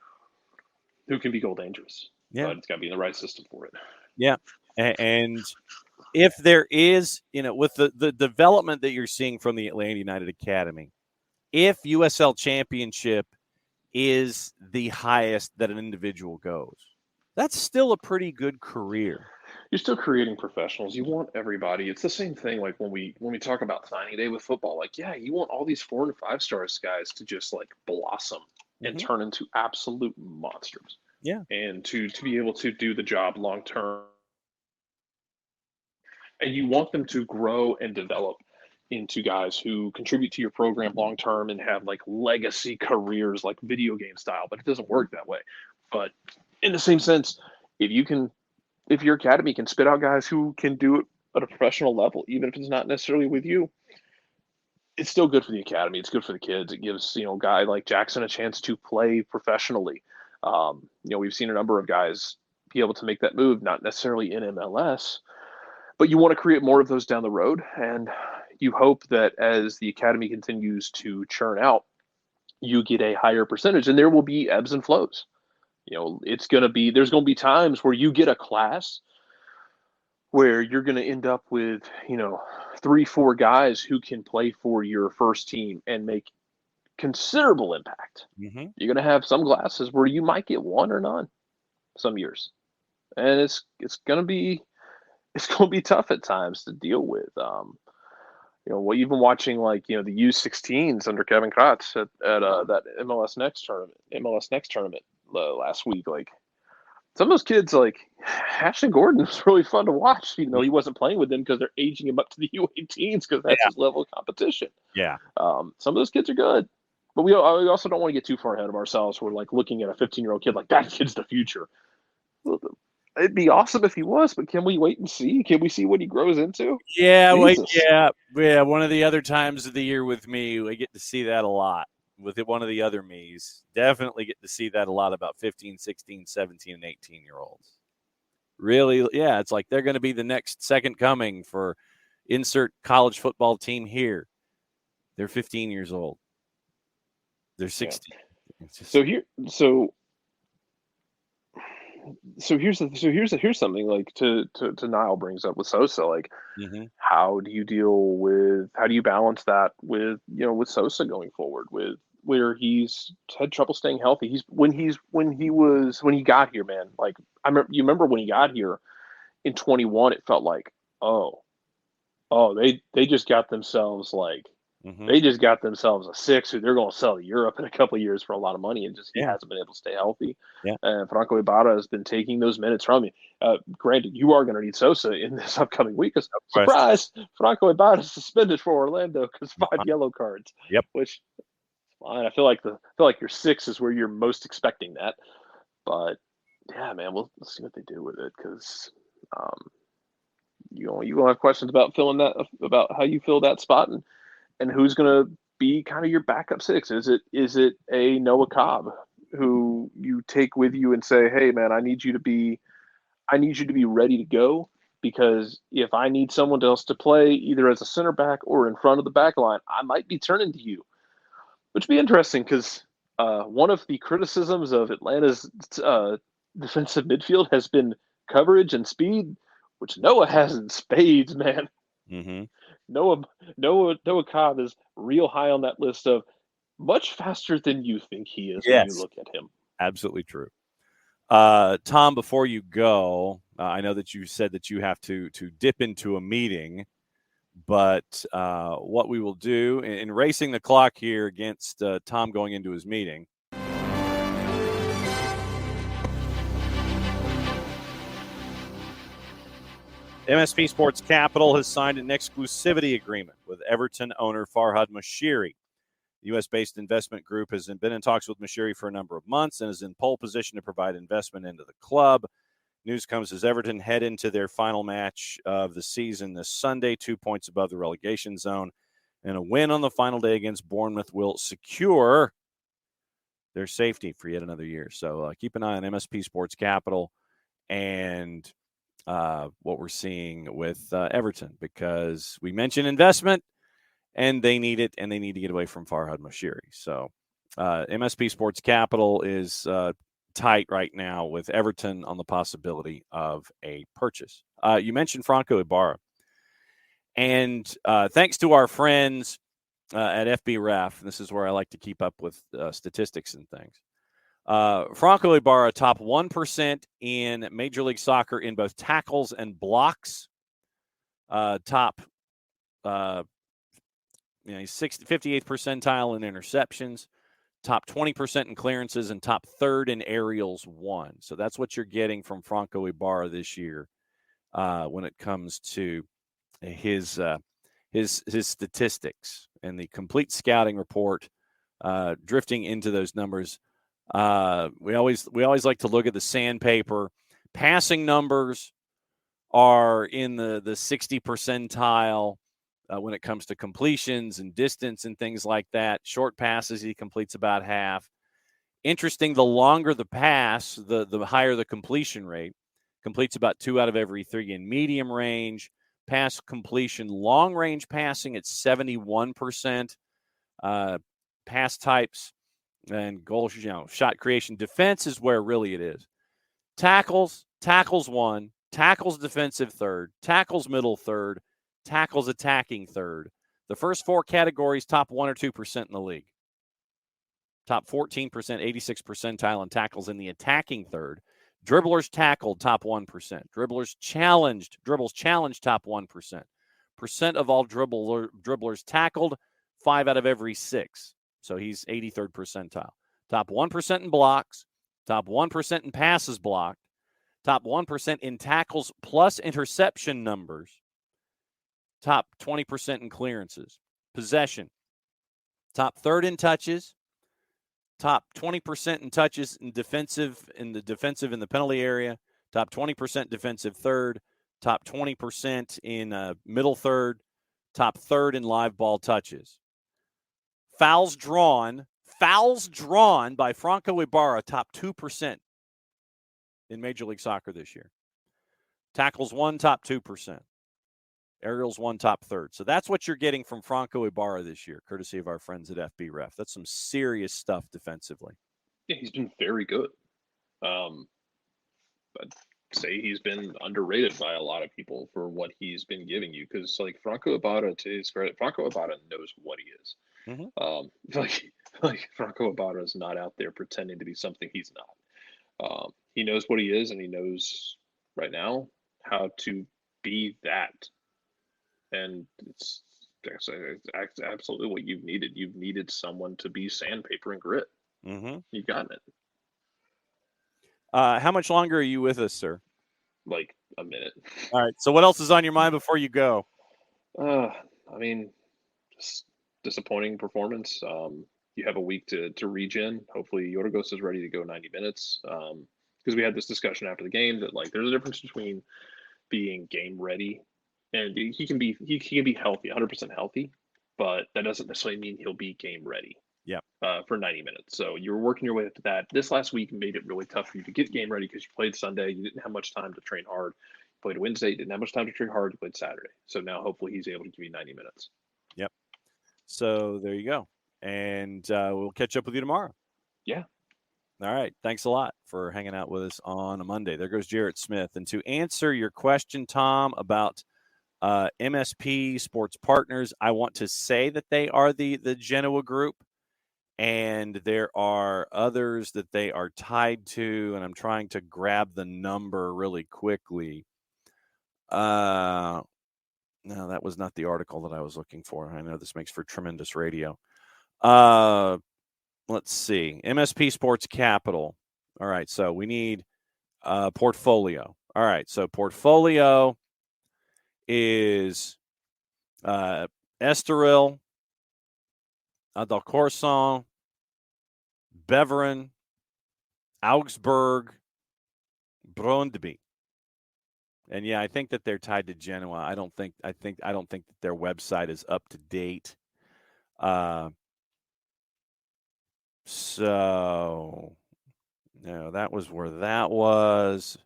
S2: who can be goal dangerous.
S1: Yeah.
S2: But it's got to be in the right system for it.
S1: Yeah. And if there is, with the development that you're seeing from the Atlanta United Academy, if USL Championship is the highest that an individual goes, that's still a pretty good career.
S2: You're still creating professionals. You want everybody. It's the same thing like when we talk about signing day with football. Like, yeah, you want all these 4 and 5 stars guys to just like blossom and turn into absolute monsters.
S1: Yeah.
S2: And to be able to do the job long term. And you want them to grow and develop into guys who contribute to your program long term and have like legacy careers like video game style, but it doesn't work that way. But in the same sense, if your academy can spit out guys who can do it at a professional level, even if it's not necessarily with you, it's still good for the academy. It's good for the kids. It gives, a guy like Jackson a chance to play professionally. We've seen a number of guys be able to make that move, not necessarily in MLS, but you want to create more of those down the road. And you hope that as the academy continues to churn out, you get a higher percentage, and there will be ebbs and flows. There's going to be times where you get a class where you're going to end up with, 3-4 guys who can play for your first team and make considerable impact.
S1: Mm-hmm.
S2: You're going to have some classes where you might get 1 or none some years. And it's going to be tough at times to deal with. Even watching the U16s under Kevin Kratz at that MLS Next tournament last week, like some of those kids, like Ashton Gordon, was really fun to watch. He wasn't playing with them because they're aging him up to the U18s because that's his level of competition.
S1: Yeah.
S2: Some of those kids are good, but we also don't want to get too far ahead of ourselves. We're like looking at a 15-year-old kid like that kid's the future. It'd be awesome if he was, but can we wait and see? Can we see what he grows into?
S1: Yeah, one of the other times of the year with me, we get to see that a lot. With one of the other me's, definitely get to see that a lot about 15, 16, 17, and 18-year-olds. Really, yeah, it's like they're going to be the next second coming for insert college football team here. They're 15 years old. They're 16. It's just,
S2: So here, here's something like to Niall brings up with Sosa. Like,
S1: mm-hmm.
S2: how do you balance that with with Sosa going forward with where he's had trouble staying healthy. When he got here, man. Like you remember when he got here in 21, it felt like, oh, they just got themselves
S1: Mm-hmm.
S2: they just got themselves a six who they're going to sell to Europe in a couple of years for a lot of money, and just he
S1: Yeah.
S2: hasn't been able to stay healthy.
S1: Yeah.
S2: Franco Ibarra has been taking those minutes from you. Granted, you are going to need Sosa in this upcoming week because,
S1: Question.
S2: surprise, Franco Ibarra is suspended for Orlando because 5
S1: Uh-huh.
S2: yellow cards.
S1: Yep.
S2: Which fine. I feel like your six is where you're most expecting that. But yeah, man, we'll see what they do with it because um, you gonna have questions about filling that about how you fill that spot and who's gonna be kind of your backup six. Is it a Noah Cobb who you take with you and say, hey man, I need you to be ready to go because if I need someone else to play either as a center back or in front of the back line, I might be turning to you, which would be interesting because one of the criticisms of Atlanta's defensive midfield has been coverage and speed, which Noah has in spades, man.
S1: Mm-hmm.
S2: Noah Noah Cobb is real high on that list of much faster than you think he is when you
S1: Yes.
S2: look at him.
S1: Absolutely true. Tom, before you go, I know that you said that you have to dip into a meeting, but what we will do in racing the clock here against Tom going into his meeting. MSP Sports Capital has signed an exclusivity agreement with Everton owner Farhad Moshiri. The U.S.-based investment group has been in talks with Moshiri for a number of months and is in pole position to provide investment into the club. News comes as Everton head into their final match of the season this Sunday, 2 points above the relegation zone. And a win on the final day against Bournemouth will secure their safety for yet another year. So keep an eye on MSP Sports Capital and what we're seeing with Everton, because we mentioned investment and they need it, and they need to get away from Farhad Moshiri. So MSP Sports Capital is tight right now with Everton on the possibility of a purchase. You mentioned Franco Ibarra. And thanks to our friends at FB Ref, this is where I like to keep up with statistics and things. Franco Ibarra, top 1% in Major League Soccer in both tackles and blocks. Top, he's 58th percentile in interceptions, top 20% in clearances, and top third in aerials won. So that's what you're getting from Franco Ibarra this year when it comes to his statistics and the complete scouting report. Drifting into those numbers. We always like to look at the sandpaper. Passing numbers are in the 60 percentile when it comes to completions and distance and things like that. Short passes, he completes about half. Interesting, the longer the pass, the higher the completion rate. Completes about 2 out of every 3 in medium range. Pass completion, long range passing at 71%. Pass types and goal, shot creation. Defense is where really it is. Tackles 1, tackles defensive third, tackles middle third, tackles attacking third. The first 4 categories, top 1 or 2% in the league. Top 14%, 86th percentile in tackles in the attacking third. Dribblers tackled, top 1%. Dribblers challenged, dribbles challenged, top 1%. Percent of all dribblers tackled, 5 out of every 6. So he's 83rd percentile. Top 1% in blocks, top 1% in passes blocked, top 1% in tackles plus interception numbers, top 20% in clearances. Possession, top third in touches, top 20% in touches in the defensive in the penalty area, top 20% defensive third, top 20% in middle third, top third in live ball touches. Fouls drawn by Franco Ibarra, top 2% in Major League Soccer this year. Tackles won, top 2%. Aerials won, top third. So that's what you're getting from Franco Ibarra this year, courtesy of our friends at FB Ref. That's some serious stuff defensively.
S2: Yeah, he's been very good. I'd say he's been underrated by a lot of people for what he's been giving you. Because like Franco Ibarra, to his credit, Franco Ibarra knows what he is.
S1: Mm-hmm.
S2: Like Franco Ibarra is not out there pretending to be something he's not. He knows what he is, and he knows right now how to be that. And it's absolutely what you've needed. You've needed someone to be sandpaper and grit.
S1: Mm-hmm.
S2: You've gotten it.
S1: How much longer are you with us, sir?
S2: Like a minute.
S1: All right. So what else is on your mind before you go?
S2: I mean, just disappointing performance. You have a week to regen. Hopefully, Yorgos is ready to go 90 minutes. Because we had this discussion after the game that like there's a difference between being game ready and he can be healthy, 100% healthy, but that doesn't necessarily mean he'll be game ready.
S1: Yeah.
S2: For 90 minutes. So you're working your way up to that. This last week made it really tough for you to get game ready because you played Sunday. You didn't have much time to train hard. You played Wednesday. You didn't have much time to train hard. You played Saturday. So now hopefully he's able to give you 90 minutes.
S1: Yep. So there you go. And we'll catch up with you tomorrow.
S2: Yeah.
S1: All right. Thanks a lot for hanging out with us on a Monday. There goes Jarrett Smith. And to answer your question, Tom, about MSP Sports Partners, I want to say that they are the Genoa Group. And there are others that they are tied to, and I'm trying to grab the number really quickly. No, that was not the article that I was looking for. I know this makes for tremendous radio. Let's see. MSP Sports Capital. All right, so we need portfolio. All right, so portfolio is Estoril, Adalcorson, Beveren, Augsburg, Brøndby. And yeah, I think that they're tied to Genoa. I don't think that their website is up to date. So no, that was where that was.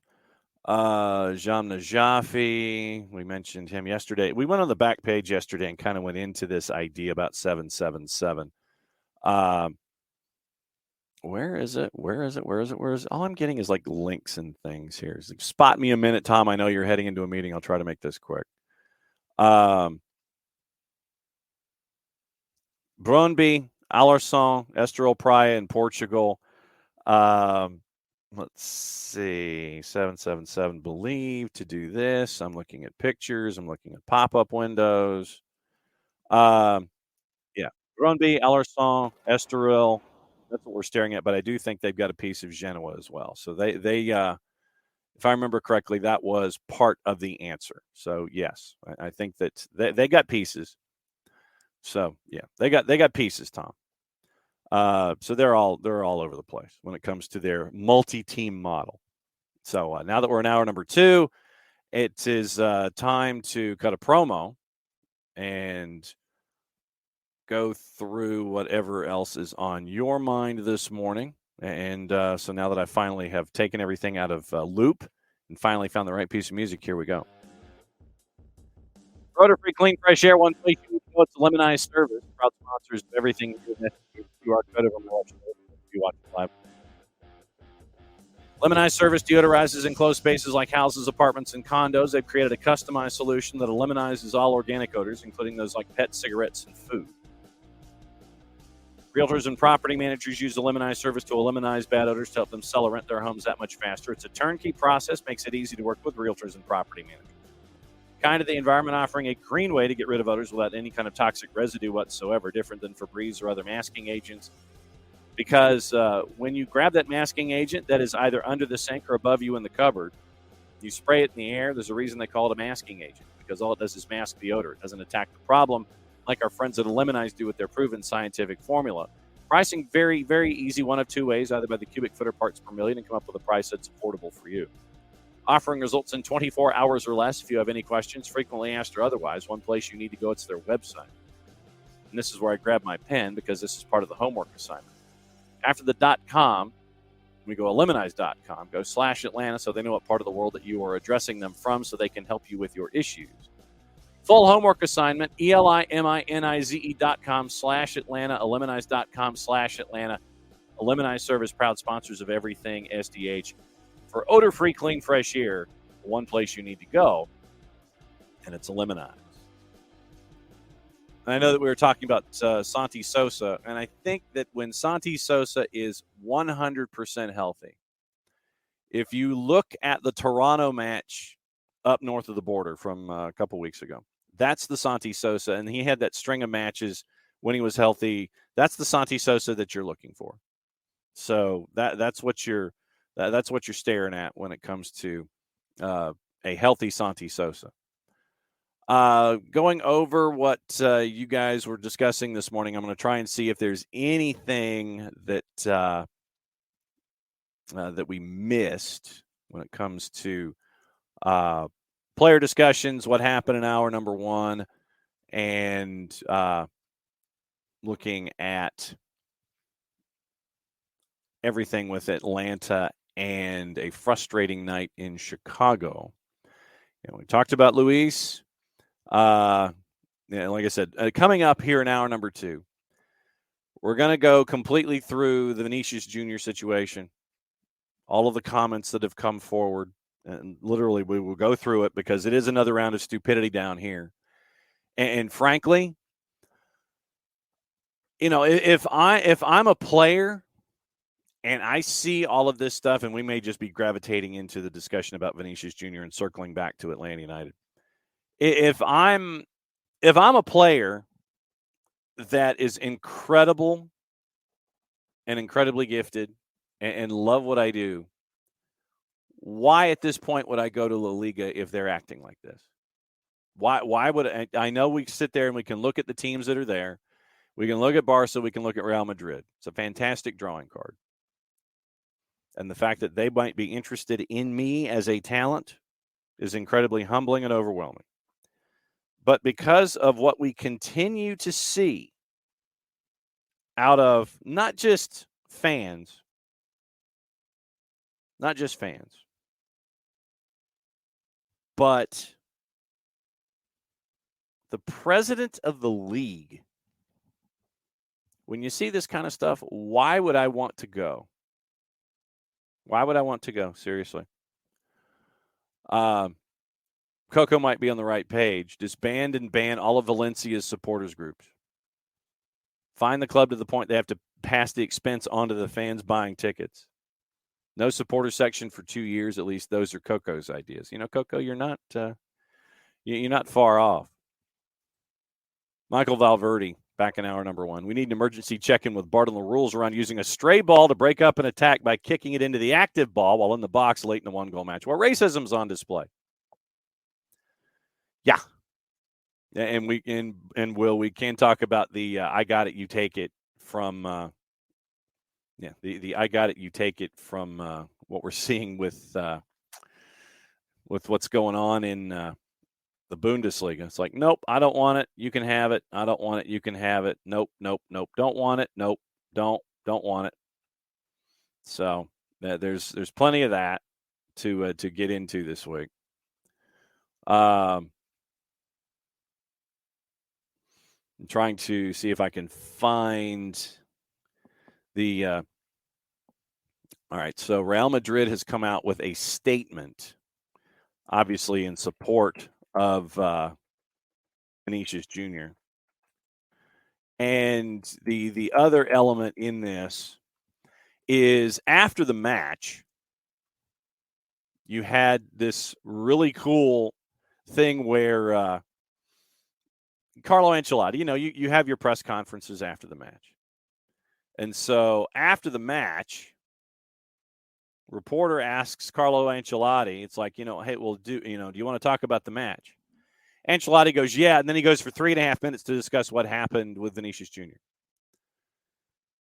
S1: Jam Najafi, we mentioned him yesterday. We went on the back page yesterday and kind of went into this idea about 777. Where is it? All I'm getting is like links and things here. It's like, spot me a minute, Tom. I know you're heading into a meeting. I'll try to make this quick. Brøndby, Alarson, Estoril Praia in Portugal. Let's see. 777 believe to do this. I'm looking at pictures. I'm looking at pop-up windows. Yeah. Brøndby, Alarson, Estoril. That's what we're staring at, but I do think they've got a piece of Genoa as well. So they if I remember correctly, that was part of the answer. So yes, I think that they got pieces. So yeah, they got pieces, Tom. So they're all over the place when it comes to their multi-team model. So now that we're in hour number 2, it is time to cut a promo and go through whatever else is on your mind this morning. And so now that I finally have taken everything out of loop and finally found the right piece of music, here we go. Rotor-free, clean, fresh air, one place you know it's a Lemonized service. Proud sponsors of everything you are code over my watch. You watch live. Lemonized service deodorizes enclosed spaces like houses, apartments, and condos. They've created a customized solution that eliminizes all organic odors, including those like pet, cigarettes, and food. Realtors and property managers use the Lemonize service to eliminate bad odors to help them sell or rent their homes that much faster. It's a turnkey process, makes it easy to work with realtors and property managers. Kind of the environment, offering a green way to get rid of odors without any kind of toxic residue whatsoever, different than Febreze or other masking agents. Because when you grab that masking agent that is either under the sink or above you in the cupboard, you spray it in the air. There's a reason they call it a masking agent, because all it does is mask the odor. It doesn't attack the problem like our friends at Lemonize do with their proven scientific formula. Pricing very, very easy, one of two ways, either by the cubic foot or parts per million, and come up with a price that's affordable for you. Offering results in 24 hours or less. If you have any questions, frequently asked or otherwise, one place you need to go, it's their website. And this is where I grab my pen, because this is part of the homework assignment. After the .com, we go Lemonize.com, go /Atlanta, so they know what part of the world that you are addressing them from, so they can help you with your issues. Full homework assignment, ELIMINIZE.com /Atlanta, Lemonize.com /Atlanta. Elimini Service, proud sponsors of everything SDH. For odor-free, clean, fresh air, one place you need to go, and it's Elimini. And I know that we were talking about Santi Sosa, and I think that when Santi Sosa is 100% healthy, if you look at the Toronto match up north of the border from a couple weeks ago, that's the Santi Sosa, and he had that string of matches when he was healthy. That's the Santi Sosa that you're looking for. So that's what you're staring at when it comes to a healthy Santi Sosa. Going over what you guys were discussing this morning, I'm going to try and see if there's anything that that we missed when it comes to player discussions, what happened in hour number one, and looking at everything with Atlanta and a frustrating night in Chicago. We talked about Luis. Like I said, coming up here in hour number two, we're going to go completely through the Vinicius Jr. situation, all of the comments that have come forward, and literally we will go through it because it is another round of stupidity down here. And frankly, if I'm a player and I see all of this stuff, and we may just be gravitating into the discussion about Vinicius Jr. and circling back to Atlanta United. If I'm a player that is incredible and incredibly gifted and love what I do, why at this point would I go to La Liga if they're acting like this? Why would I know we sit there and we can look at the teams that are there. We can look at Barca. We can look at Real Madrid. It's a fantastic drawing card. And the fact that they might be interested in me as a talent is incredibly humbling and overwhelming. But because of what we continue to see out of not just fans, but the president of the league, when you see this kind of stuff, why would I want to go? Why would I want to go? Seriously. Coco might be on the right page. Disband and ban all of Valencia's supporters groups. Find the club to the point they have to pass the expense onto the fans buying tickets. No supporter section for 2 years, at least. Those are Coco's ideas. Coco, you're not far off. Michael Valverde, back in hour number one. We need an emergency check-in with Bart on the rules around using a stray ball to break up an attack by kicking it into the active ball while in the box late in a one-goal match. Well, racism's on display. Yeah. And we can talk about the I got it, you take it from the I got it, you take it from what we're seeing with what's going on in the Bundesliga. It's like, nope, I don't want it. You can have it. I don't want it. You can have it. Nope. Don't want it. Nope. Don't want it. So there's plenty of that to get into this week. I'm trying to see if I can find the. All right, so Real Madrid has come out with a statement, obviously in support of Vinicius Jr. And the other element in this is after the match, you had this really cool thing where Carlo Ancelotti, you have your press conferences after the match. And so after the match, reporter asks Carlo Ancelotti, it's like, hey, well, do you want to talk about the match? Ancelotti goes, yeah, and then he goes for 3.5 minutes to discuss what happened with Vinicius Jr.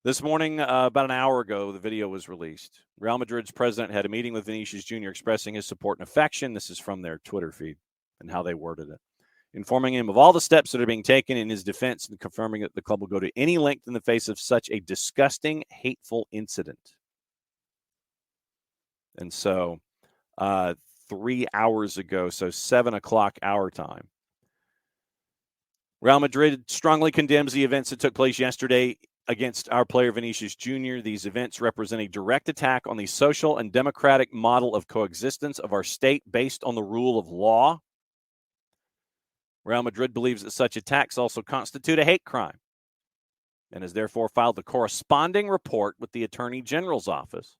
S1: This morning, about an hour ago, the video was released. Real Madrid's president had a meeting with Vinicius Jr. expressing his support and affection. This is from their Twitter feed and how they worded it. Informing him of all the steps that are being taken in his defense and confirming that the club will go to any length in the face of such a disgusting, hateful incident. And so 3 hours ago, so 7 o'clock our time, Real Madrid strongly condemns the events that took place yesterday against our player Vinicius Jr. These events represent a direct attack on the social and democratic model of coexistence of our state based on the rule of law. Real Madrid believes that such attacks also constitute a hate crime and has therefore filed the corresponding report with the Attorney General's office,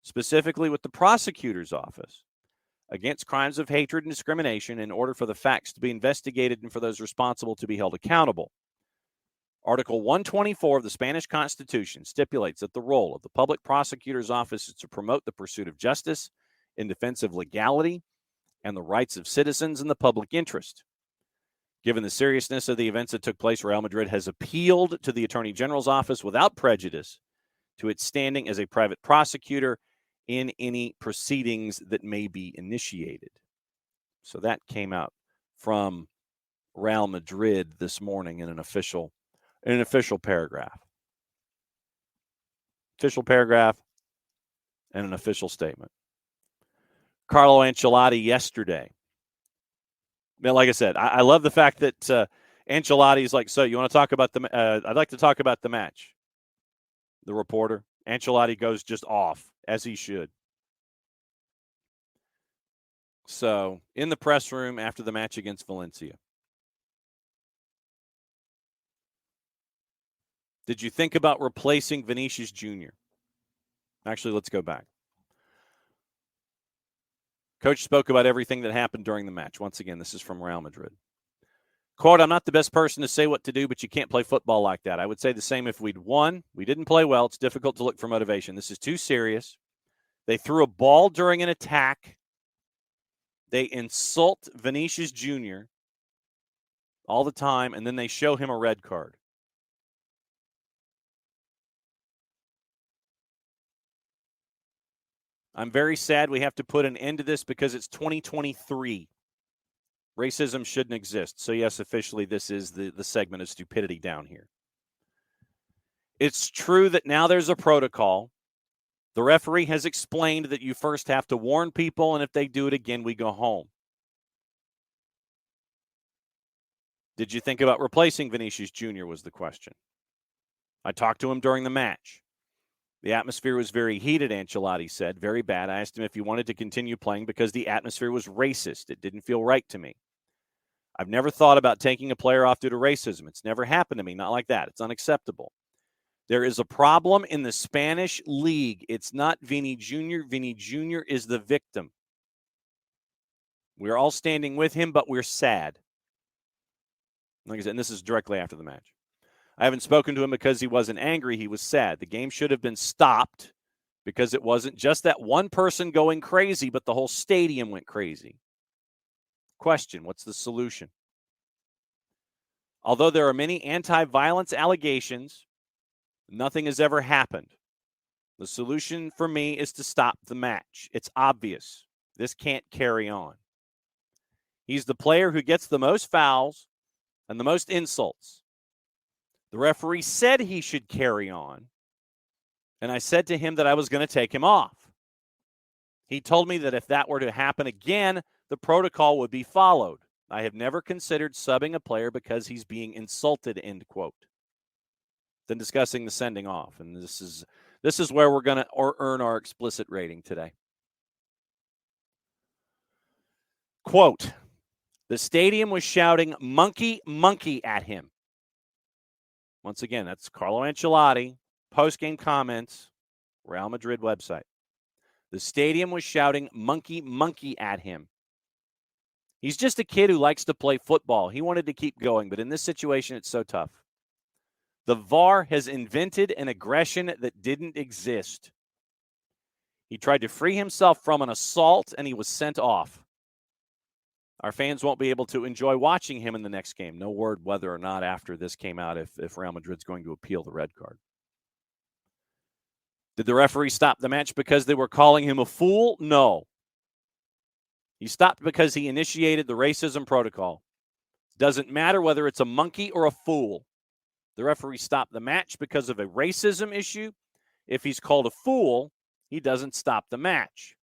S1: specifically with the prosecutor's office, against crimes of hatred and discrimination in order for the facts to be investigated and for those responsible to be held accountable. Article 124 of the Spanish Constitution stipulates that the role of the public prosecutor's office is to promote the pursuit of justice in defense of legality and the rights of citizens in the public interest. Given the seriousness of the events that took place, Real Madrid has appealed to the Attorney General's office without prejudice to its standing as a private prosecutor in any proceedings that may be initiated. So that came out from Real Madrid this morning in an official paragraph. Official paragraph and an official statement. Carlo Ancelotti yesterday. Man, like I said, I love the fact that Ancelotti's like, so you want to talk about I'd like to talk about the match. The reporter, Ancelotti goes just off, as he should. So, in the press room after the match against Valencia. Did you think about replacing Vinicius Jr.? Actually, let's go back. Coach spoke about everything that happened during the match. Once again, this is from Real Madrid. Quote, I'm not the best person to say what to do, but you can't play football like that. I would say the same if we'd won. We didn't play well. It's difficult to look for motivation. This is too serious. They threw a ball during an attack. They insult Vinicius Jr. all the time, and then they show him a red card. I'm very sad we have to put an end to this because it's 2023. Racism shouldn't exist. So, yes, officially, this is the segment of stupidity down here. It's true that now there's a protocol. The referee has explained that you first have to warn people, and if they do it again, we go home. Did you think about replacing Vinicius Jr. was the question. I talked to him during the match. The atmosphere was very heated, Ancelotti said. Very bad. I asked him if he wanted to continue playing because the atmosphere was racist. It didn't feel right to me. I've never thought about taking a player off due to racism. It's never happened to me. Not like that. It's unacceptable. There is a problem in the Spanish league. It's not Vini Jr. Vini Jr. is the victim. We're all standing with him, but we're sad. Like I said, and this is directly after the match. I haven't spoken to him because he wasn't angry. He was sad. The game should have been stopped because it wasn't just that one person going crazy, but the whole stadium went crazy. Question, what's the solution? Although there are many anti-violence allegations, nothing has ever happened. The solution for me is to stop the match. It's obvious. This can't carry on. He's the player who gets the most fouls and the most insults. The referee said he should carry on, and I said to him that I was going to take him off. He told me that if that were to happen again, the protocol would be followed. I have never considered subbing a player because he's being insulted, end quote. Then discussing the sending off, and this is where we're going to earn our explicit rating today. Quote, the stadium was shouting, monkey, monkey at him. Once again, that's Carlo Ancelotti, post-game comments, Real Madrid website. The stadium was shouting, monkey, monkey at him. He's just a kid who likes to play football. He wanted to keep going, but in this situation, it's so tough. The VAR has invented an aggression that didn't exist. He tried to free himself from an assault, and he was sent off. Our fans won't be able to enjoy watching him in the next game. No word whether or not after this came out if Real Madrid's going to appeal the red card. Did the referee stop the match because they were calling him a fool? No. He stopped because he initiated the racism protocol. Doesn't matter whether it's a monkey or a fool. The referee stopped the match because of a racism issue. If he's called a fool, he doesn't stop the match.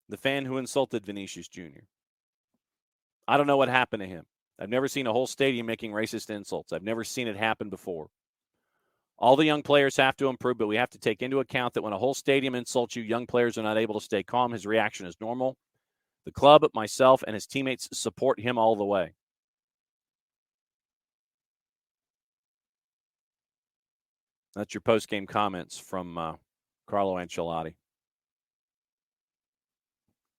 S1: The fan who insulted Vinicius Jr. I don't know what happened to him. I've never seen a whole stadium making racist insults. I've never seen it happen before. All the young players have to improve, but we have to take into account that when a whole stadium insults you, young players are not able to stay calm. His reaction is normal. The club, myself, and his teammates support him all the way. That's your post-game comments from Carlo Ancelotti.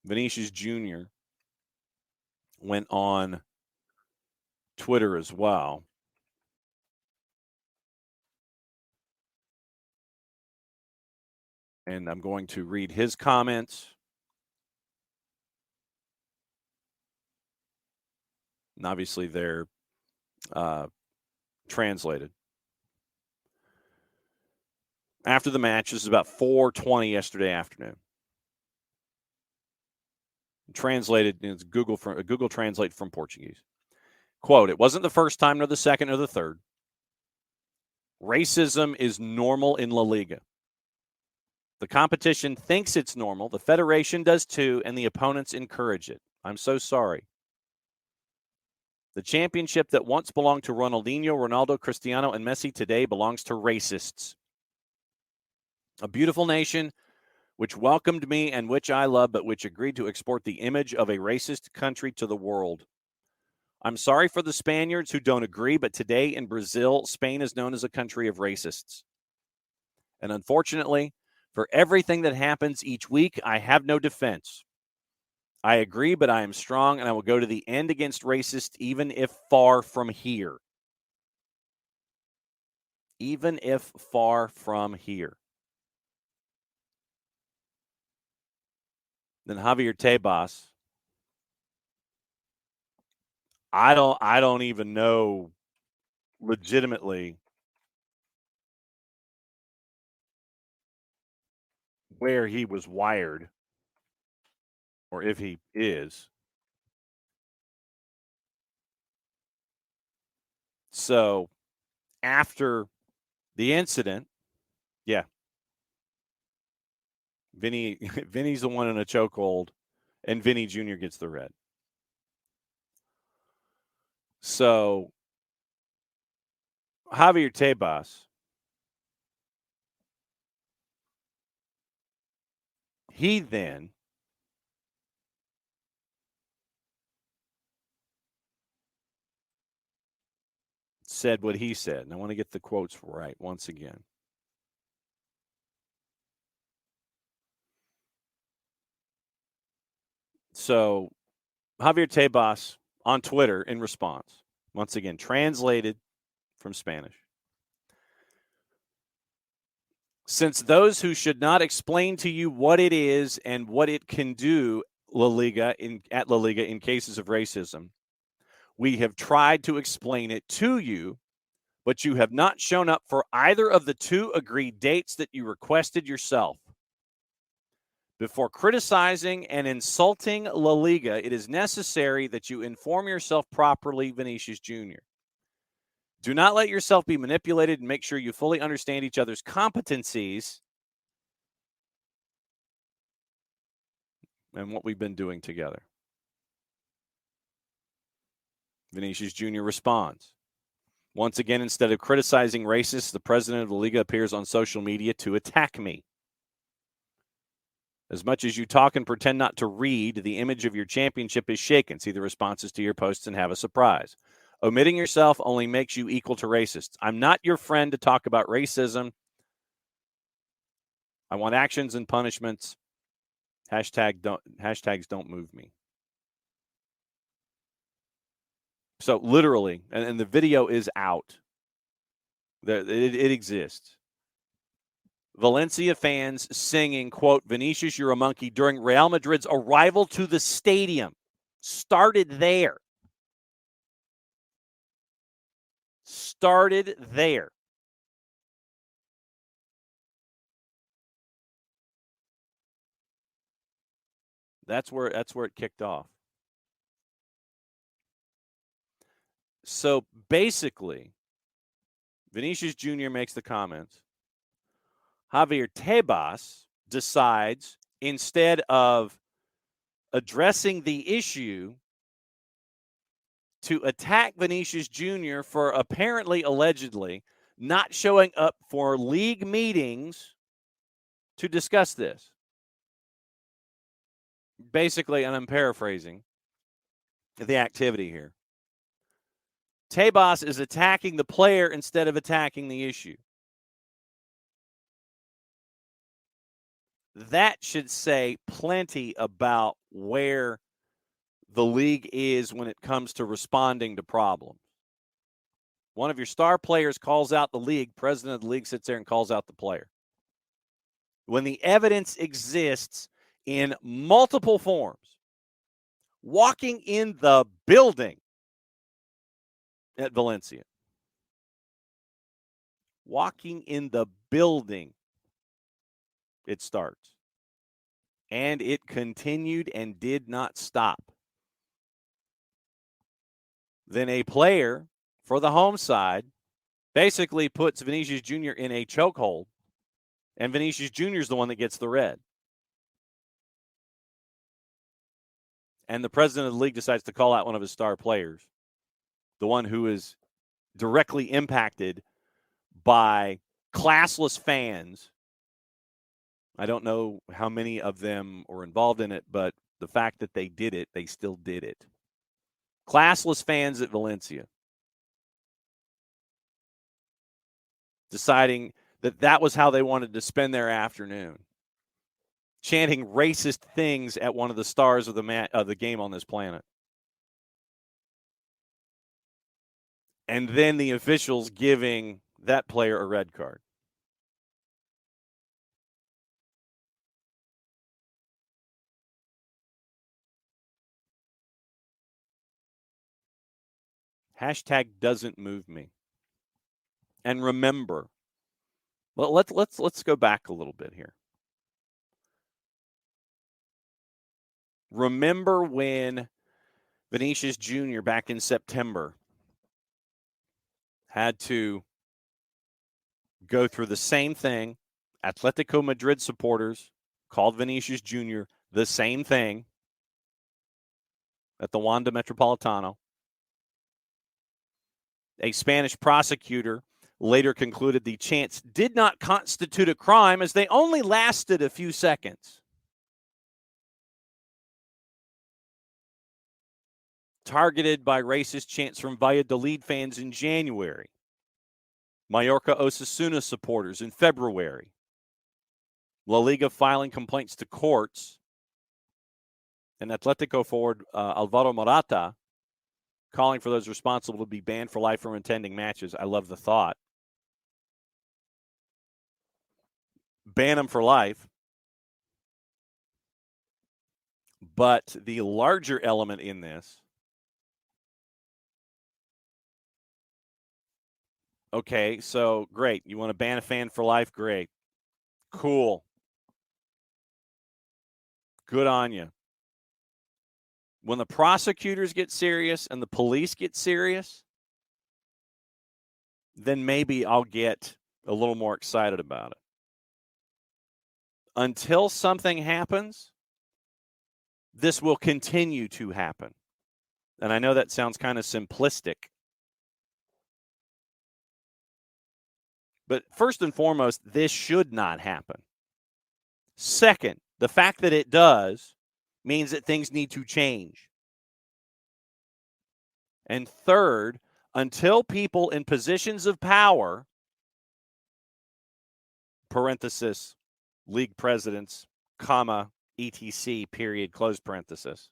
S1: Vinicius Jr. went on Twitter as well. And I'm going to read his comments. And obviously, they're translated. After the match, this is about 4:20 yesterday afternoon. Translated, it's Google Translate from Portuguese. Quote, "It wasn't the first time, nor the second, nor the third. Racism is normal in La Liga. The competition thinks it's normal. The federation does too, and the opponents encourage it. I'm so sorry. The championship that once belonged to Ronaldinho, Ronaldo, Cristiano, and Messi today belongs to racists. A beautiful nation which welcomed me and which I love, but which agreed to export the image of a racist country to the world. I'm sorry for the Spaniards who don't agree, but today in Brazil, Spain is known as a country of racists. And unfortunately, for everything that happens each week, I have no defense. I agree, but I am strong, and I will go to the end against racists, even if far from here. Even if far from here." Then Javier Tebas. I don't even know legitimately where he was wired or if he is. So after the incident, yeah, Vinny's the one in a chokehold, and Vinny Jr. gets the red. So Javier Tebas, he then said what he said. And I want to get the quotes right once again. So Javier Tebas on Twitter in response, once again, translated from Spanish. "Since those who should not explain to you what it is and what it can do at La Liga in cases of racism, we have tried to explain it to you, but you have not shown up for either of the two agreed dates that you requested yourself. Before criticizing and insulting La Liga, it is necessary that you inform yourself properly, Vinicius Jr. Do not let yourself be manipulated, and make sure you fully understand each other's competencies and what we've been doing together." Vinicius Jr. responds, "Once again, instead of criticizing racists, the president of the Liga appears on social media to attack me. As much as you talk and pretend not to read, the image of your championship is shaken. See the responses to your posts and have a surprise. Omitting yourself only makes you equal to racists. I'm not your friend to talk about racism. I want actions and punishments. Hashtags don't move me." So literally, and the video is out. It exists. Valencia fans singing, quote, "Vinicius, you're a monkey," during Real Madrid's arrival to the stadium. Started there. That's where it kicked off. So basically, Vinicius Jr. makes the comments. Javier Tebas decides, instead of addressing the issue, to attack Vinicius Jr. for apparently, allegedly, not showing up for league meetings to discuss this. Basically, and I'm paraphrasing the activity here, Tebas is attacking the player instead of attacking the issue. That should say plenty about where the league is when it comes to responding to problems. One of your star players calls out the league, president of the league sits there and calls out the player. When the evidence exists in multiple forms, walking in the building at Valencia, walking in the building, it starts. And it continued and did not stop. Then a player for the home side basically puts Vinicius Jr. in a chokehold, and Vinicius Jr. is the one that gets the red. And the president of the league decides to call out one of his star players, the one who is directly impacted by classless fans. I don't know how many of them were involved in it, but the fact that they did it, they still did it. Classless fans at Valencia deciding that that was how they wanted to spend their afternoon, chanting racist things at one of the stars of the game on this planet. And then the officials giving that player a red card. Hashtag doesn't move me. And remember, well, let's go back a little bit here. Remember when Vinicius Jr. back in September had to go through the same thing. Atletico Madrid supporters called Vinicius Jr. the same thing at the Wanda Metropolitano. A Spanish prosecutor later concluded the chants did not constitute a crime as they only lasted a few seconds. Targeted by racist chants from Valladolid fans in January. Mallorca Osasuna supporters in February. La Liga filing complaints to courts. And Atletico forward Alvaro Morata calling for those responsible to be banned for life from attending matches. I love the thought. Ban them for life. But the larger element in this, okay, so great. You want to ban a fan for life? Great. Cool. Good on you. When the prosecutors get serious and the police get serious, then maybe I'll get a little more excited about it. Until something happens, this will continue to happen. And I know that sounds kind of simplistic. But first and foremost, this should not happen. Second, the fact that it does means that things need to change. And third, until people in positions of power, parenthesis, league presidents, comma, etc., period, close parenthesis,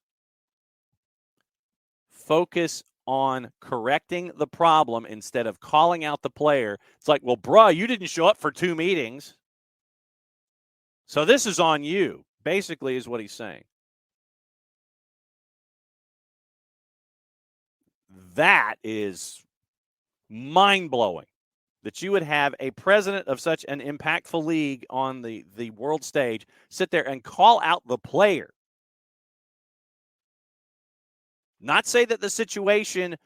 S1: focus on correcting the problem instead of calling out the player. It's like, well, bruh, you didn't show up for 2 meetings, so this is on you, basically is what he's saying. That is mind-blowing that you would have a president of such an impactful league on the world stage sit there and call out the player. Not say that the situation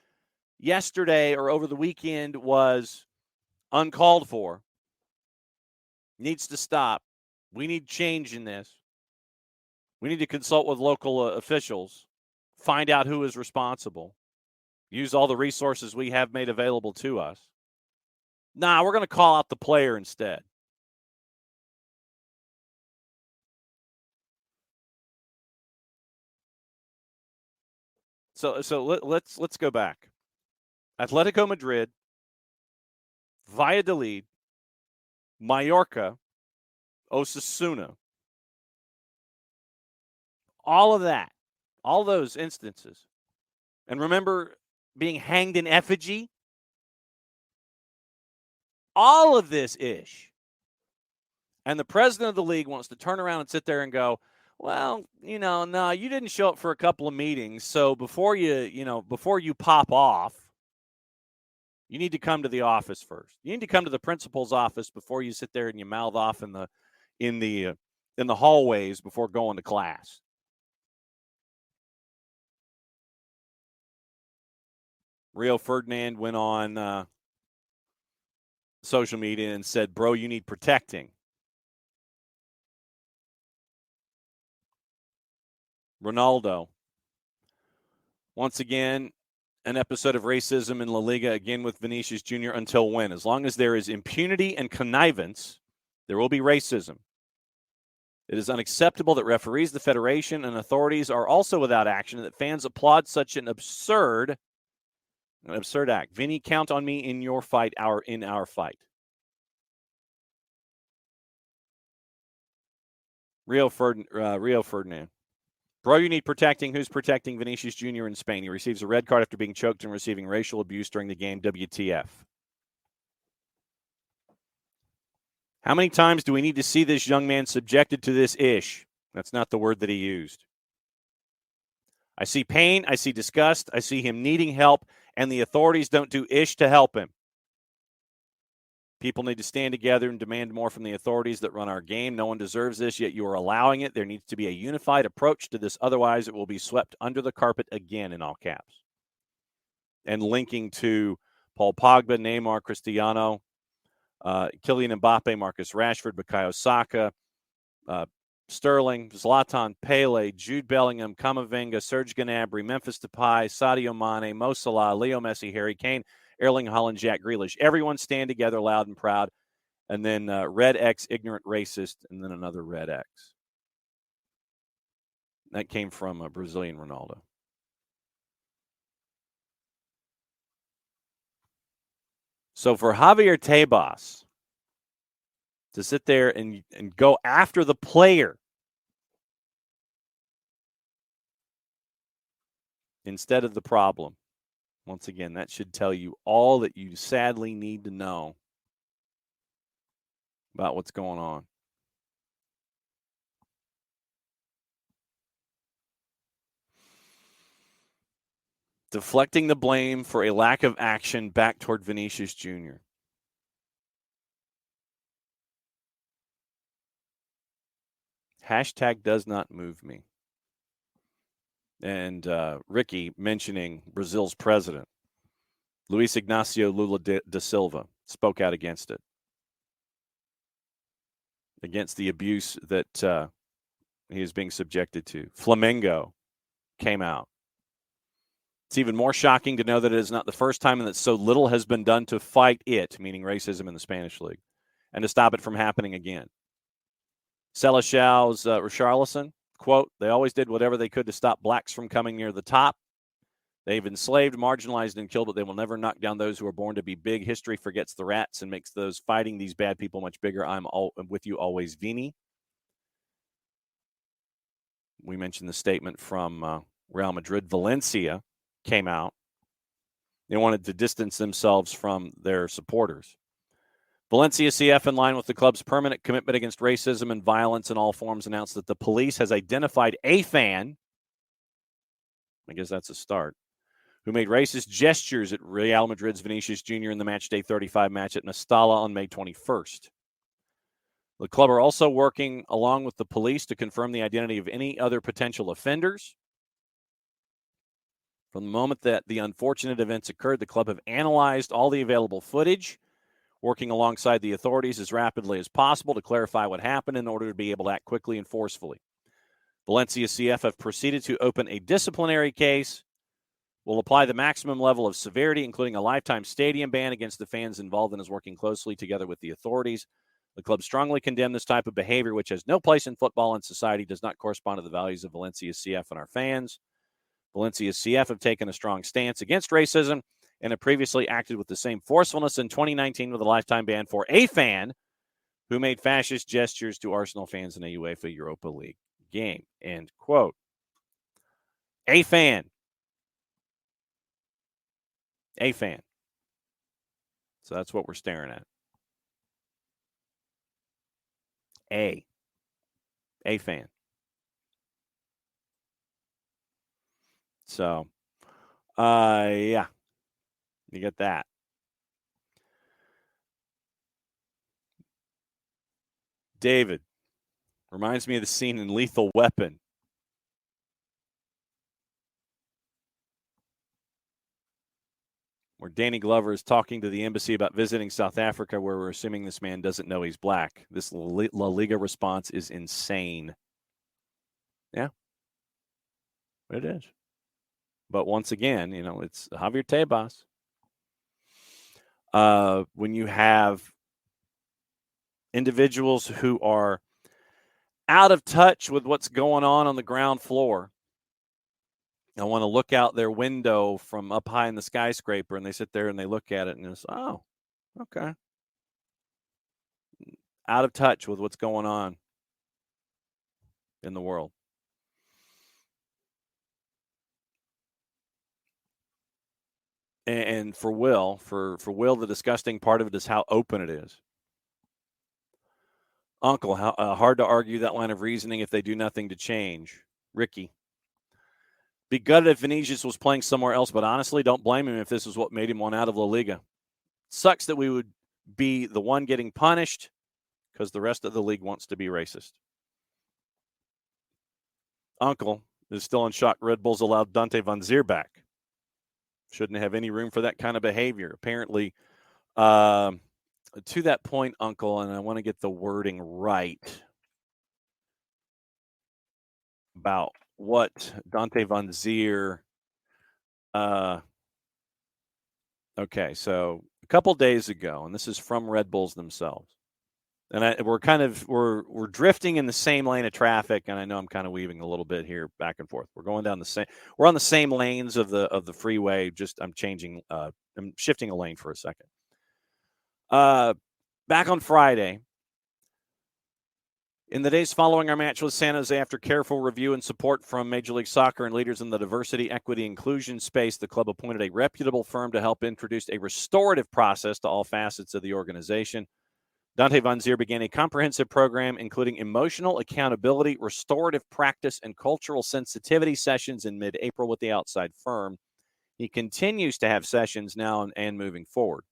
S1: yesterday or over the weekend was uncalled for. Needs to stop. We need change in this. We need to consult with local officials, find out who is responsible. use all the resources we have made available to us. Nah, we're going to call out the player instead. So let's go back. Atletico Madrid, Valladolid, Mallorca, Osasuna. All of that, all those instances. And remember being hanged in effigy? All of this ish. And the president of the league wants to turn around and sit there and go, well, no, you didn't show up for a couple of meetings. So before you pop off, you need to come to the office first. You need to come to the principal's office before you sit there and you mouth off in the hallways before going to class. Rio Ferdinand went on social media and said, bro, you need protecting. Ronaldo. Once again, an episode of racism in La Liga, again with Vinicius Jr. Until when? As long as there is impunity and connivance, there will be racism. It is unacceptable that referees, the federation, and authorities are also without action and that fans applaud such an absurd act. Vinny, count on me in your fight, in our fight. Rio Ferdinand. Bro, you need protecting. Who's protecting Vinicius Jr. in Spain? He receives a red card after being choked and receiving racial abuse during the game. WTF. How many times do we need to see this young man subjected to this ish? That's not the word that he used. I see pain. I see disgust. I see him needing help, and the authorities don't do ish to help him. People need to stand together and demand more from the authorities that run our game. No one deserves this, yet you are allowing it. There needs to be a unified approach to this. Otherwise, it will be swept under the carpet again, in all caps. And linking to Paul Pogba, Neymar, Cristiano, Kylian Mbappe, Marcus Rashford, Bukayo Saka, Sterling, Zlatan, Pele, Jude Bellingham, Camavinga, Serge Gnabry, Memphis Depay, Sadio Mane, Mo Salah, Leo Messi, Harry Kane, Erling Haaland, Jack Grealish. Everyone stand together loud and proud. And then red X, ignorant racist, and then another red X. That came from Brazilian Ronaldo. So for Javier Tebas to sit there and go after the player instead of the problem, once again, that should tell you all that you sadly need to know about what's going on. Deflecting the blame for a lack of action back toward Vinicius Jr. Hashtag does not move me. And Ricky mentioning Brazil's president, Luis Ignacio Lula da Silva, spoke out against it. Against the abuse that he is being subjected to. Flamengo came out. It's even more shocking to know that it is not the first time and that so little has been done to fight it, meaning racism in the Spanish league, and to stop it from happening again. Seleção's Richarlison, quote, they always did whatever they could to stop blacks from coming near the top. They've enslaved, marginalized, and killed, but they will never knock down those who are born to be big. History forgets the rats and makes those fighting these bad people much bigger. I'm with you always, Vini. We mentioned the statement from Real Madrid. Valencia came out. They wanted to distance themselves from their supporters. Valencia CF, in line with the club's permanent commitment against racism and violence in all forms, announced that the police has identified a fan, I guess that's a start, who made racist gestures at Real Madrid's Vinicius Jr. in the Matchday 35 match at Mestalla on May 21st. The club are also working along with the police to confirm the identity of any other potential offenders. From the moment that the unfortunate events occurred, the club have analyzed all the available footage, working alongside the authorities as rapidly as possible to clarify what happened in order to be able to act quickly and forcefully. Valencia CF have proceeded to open a disciplinary case. will apply the maximum level of severity, including a lifetime stadium ban against the fans involved and is working closely together with the authorities. The club strongly condemned this type of behavior, which has no place in football and society, does not correspond to the values of Valencia CF and our fans. Valencia CF have taken a strong stance against racism and have previously acted with the same forcefulness in 2019 with a lifetime ban for a fan who made fascist gestures to Arsenal fans in a UEFA Europa League game. End quote. A fan. A fan. So that's what we're staring at. A fan. So, yeah, you get that. David reminds me of the scene in Lethal Weapon. Where Danny Glover is talking to the embassy about visiting South Africa, where we're assuming this man doesn't know he's black. This La Liga response is insane. Yeah, it is. But once again, it's Javier Tebas. When you have individuals who are out of touch with what's going on the ground floor, I want to look out their window from up high in the skyscraper, and they sit there and they look at it and it's, oh, okay. Out of touch with what's going on in the world. And for Will, the disgusting part of it is how open it is. Uncle, how hard to argue that line of reasoning if they do nothing to change. Ricky. Be gutted if Vinicius was playing somewhere else, but honestly, don't blame him if this is what made him want out of La Liga. Sucks that we would be the one getting punished because the rest of the league wants to be racist. Uncle is still in shock. Red Bulls allowed Dante Van Zier back. Shouldn't have any room for that kind of behavior. Apparently, to that point, Uncle, and I want to get the wording right about what Dante Van Zier. Okay, so a couple days ago, and this is from Red Bulls themselves, and we're drifting in the same lane of traffic, and I know I'm kind of weaving a little bit here back and forth. We're going down we're on the same lanes of the freeway. Just I'm shifting a lane for a second. Back on Friday, in the days following our match with San Jose, after careful review and support from Major League Soccer and leaders in the diversity, equity, inclusion space, the club appointed a reputable firm to help introduce a restorative process to all facets of the organization. Dante Van Zier began a comprehensive program including emotional accountability, restorative practice, and cultural sensitivity sessions in mid-April with the outside firm. He continues to have sessions now and moving forward.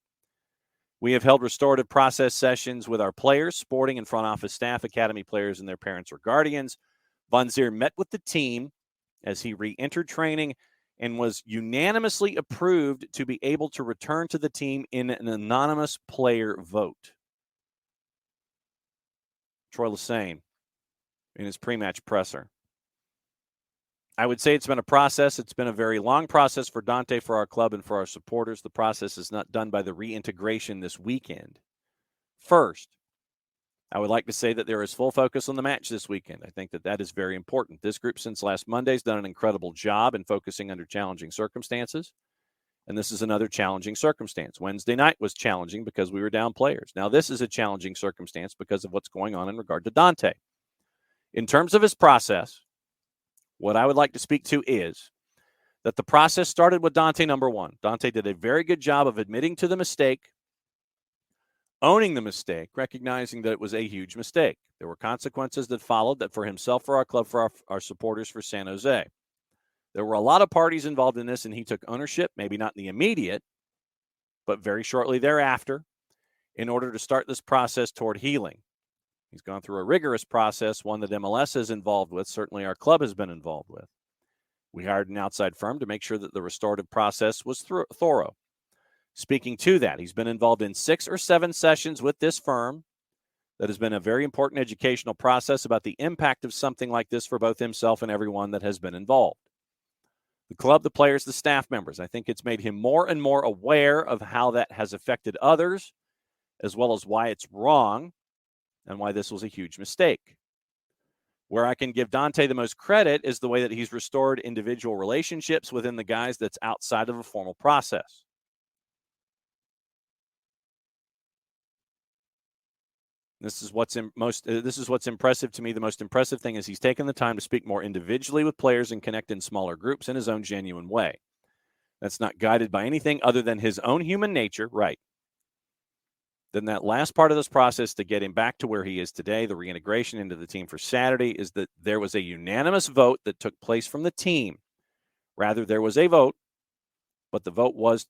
S1: We have held restorative process sessions with our players, sporting and front office staff, academy players, and their parents or guardians. Van Zier met with the team as he re-entered training and was unanimously approved to be able to return to the team in an anonymous player vote. Troy Lesane in his pre-match presser. I would say it's been a process. It's been a very long process for Dante, for our club, and for our supporters. The process is not done by the reintegration this weekend. First, I would like to say that there is full focus on the match this weekend. I think that is very important. This group, since last Monday, has done an incredible job in focusing under challenging circumstances, and this is another challenging circumstance. Wednesday night was challenging because we were down players. Now, this is a challenging circumstance because of what's going on in regard to Dante. In terms of his process, what I would like to speak to is that the process started with Dante, number one. Dante did a very good job of admitting to the mistake, owning the mistake, recognizing that it was a huge mistake. There were consequences that followed that for himself, for our club, for our supporters, for San Jose. There were a lot of parties involved in this, and he took ownership, maybe not in the immediate, but very shortly thereafter, in order to start this process toward healing. He's gone through a rigorous process, one that MLS is involved with. Certainly our club has been involved with. We hired an outside firm to make sure that the restorative process was thorough. Speaking to that, he's been involved in 6 or 7 sessions with this firm. That has been a very important educational process about the impact of something like this for both himself and everyone that has been involved. The club, the players, the staff members. I think it's made him more and more aware of how that has affected others, as well as why it's wrong and why this was a huge mistake. Where I can give Dante the most credit is the way that he's restored individual relationships within the guys that's outside of a formal process. This is what's impressive to me. The most impressive thing is he's taken the time to speak more individually with players and connect in smaller groups in his own genuine way. That's not guided by anything other than his own human nature, right? Then that last part of this process to get him back to where he is today, the reintegration into the team for Saturday, is that there was a unanimous vote that took place from the team. Rather, there was a vote, but the vote was,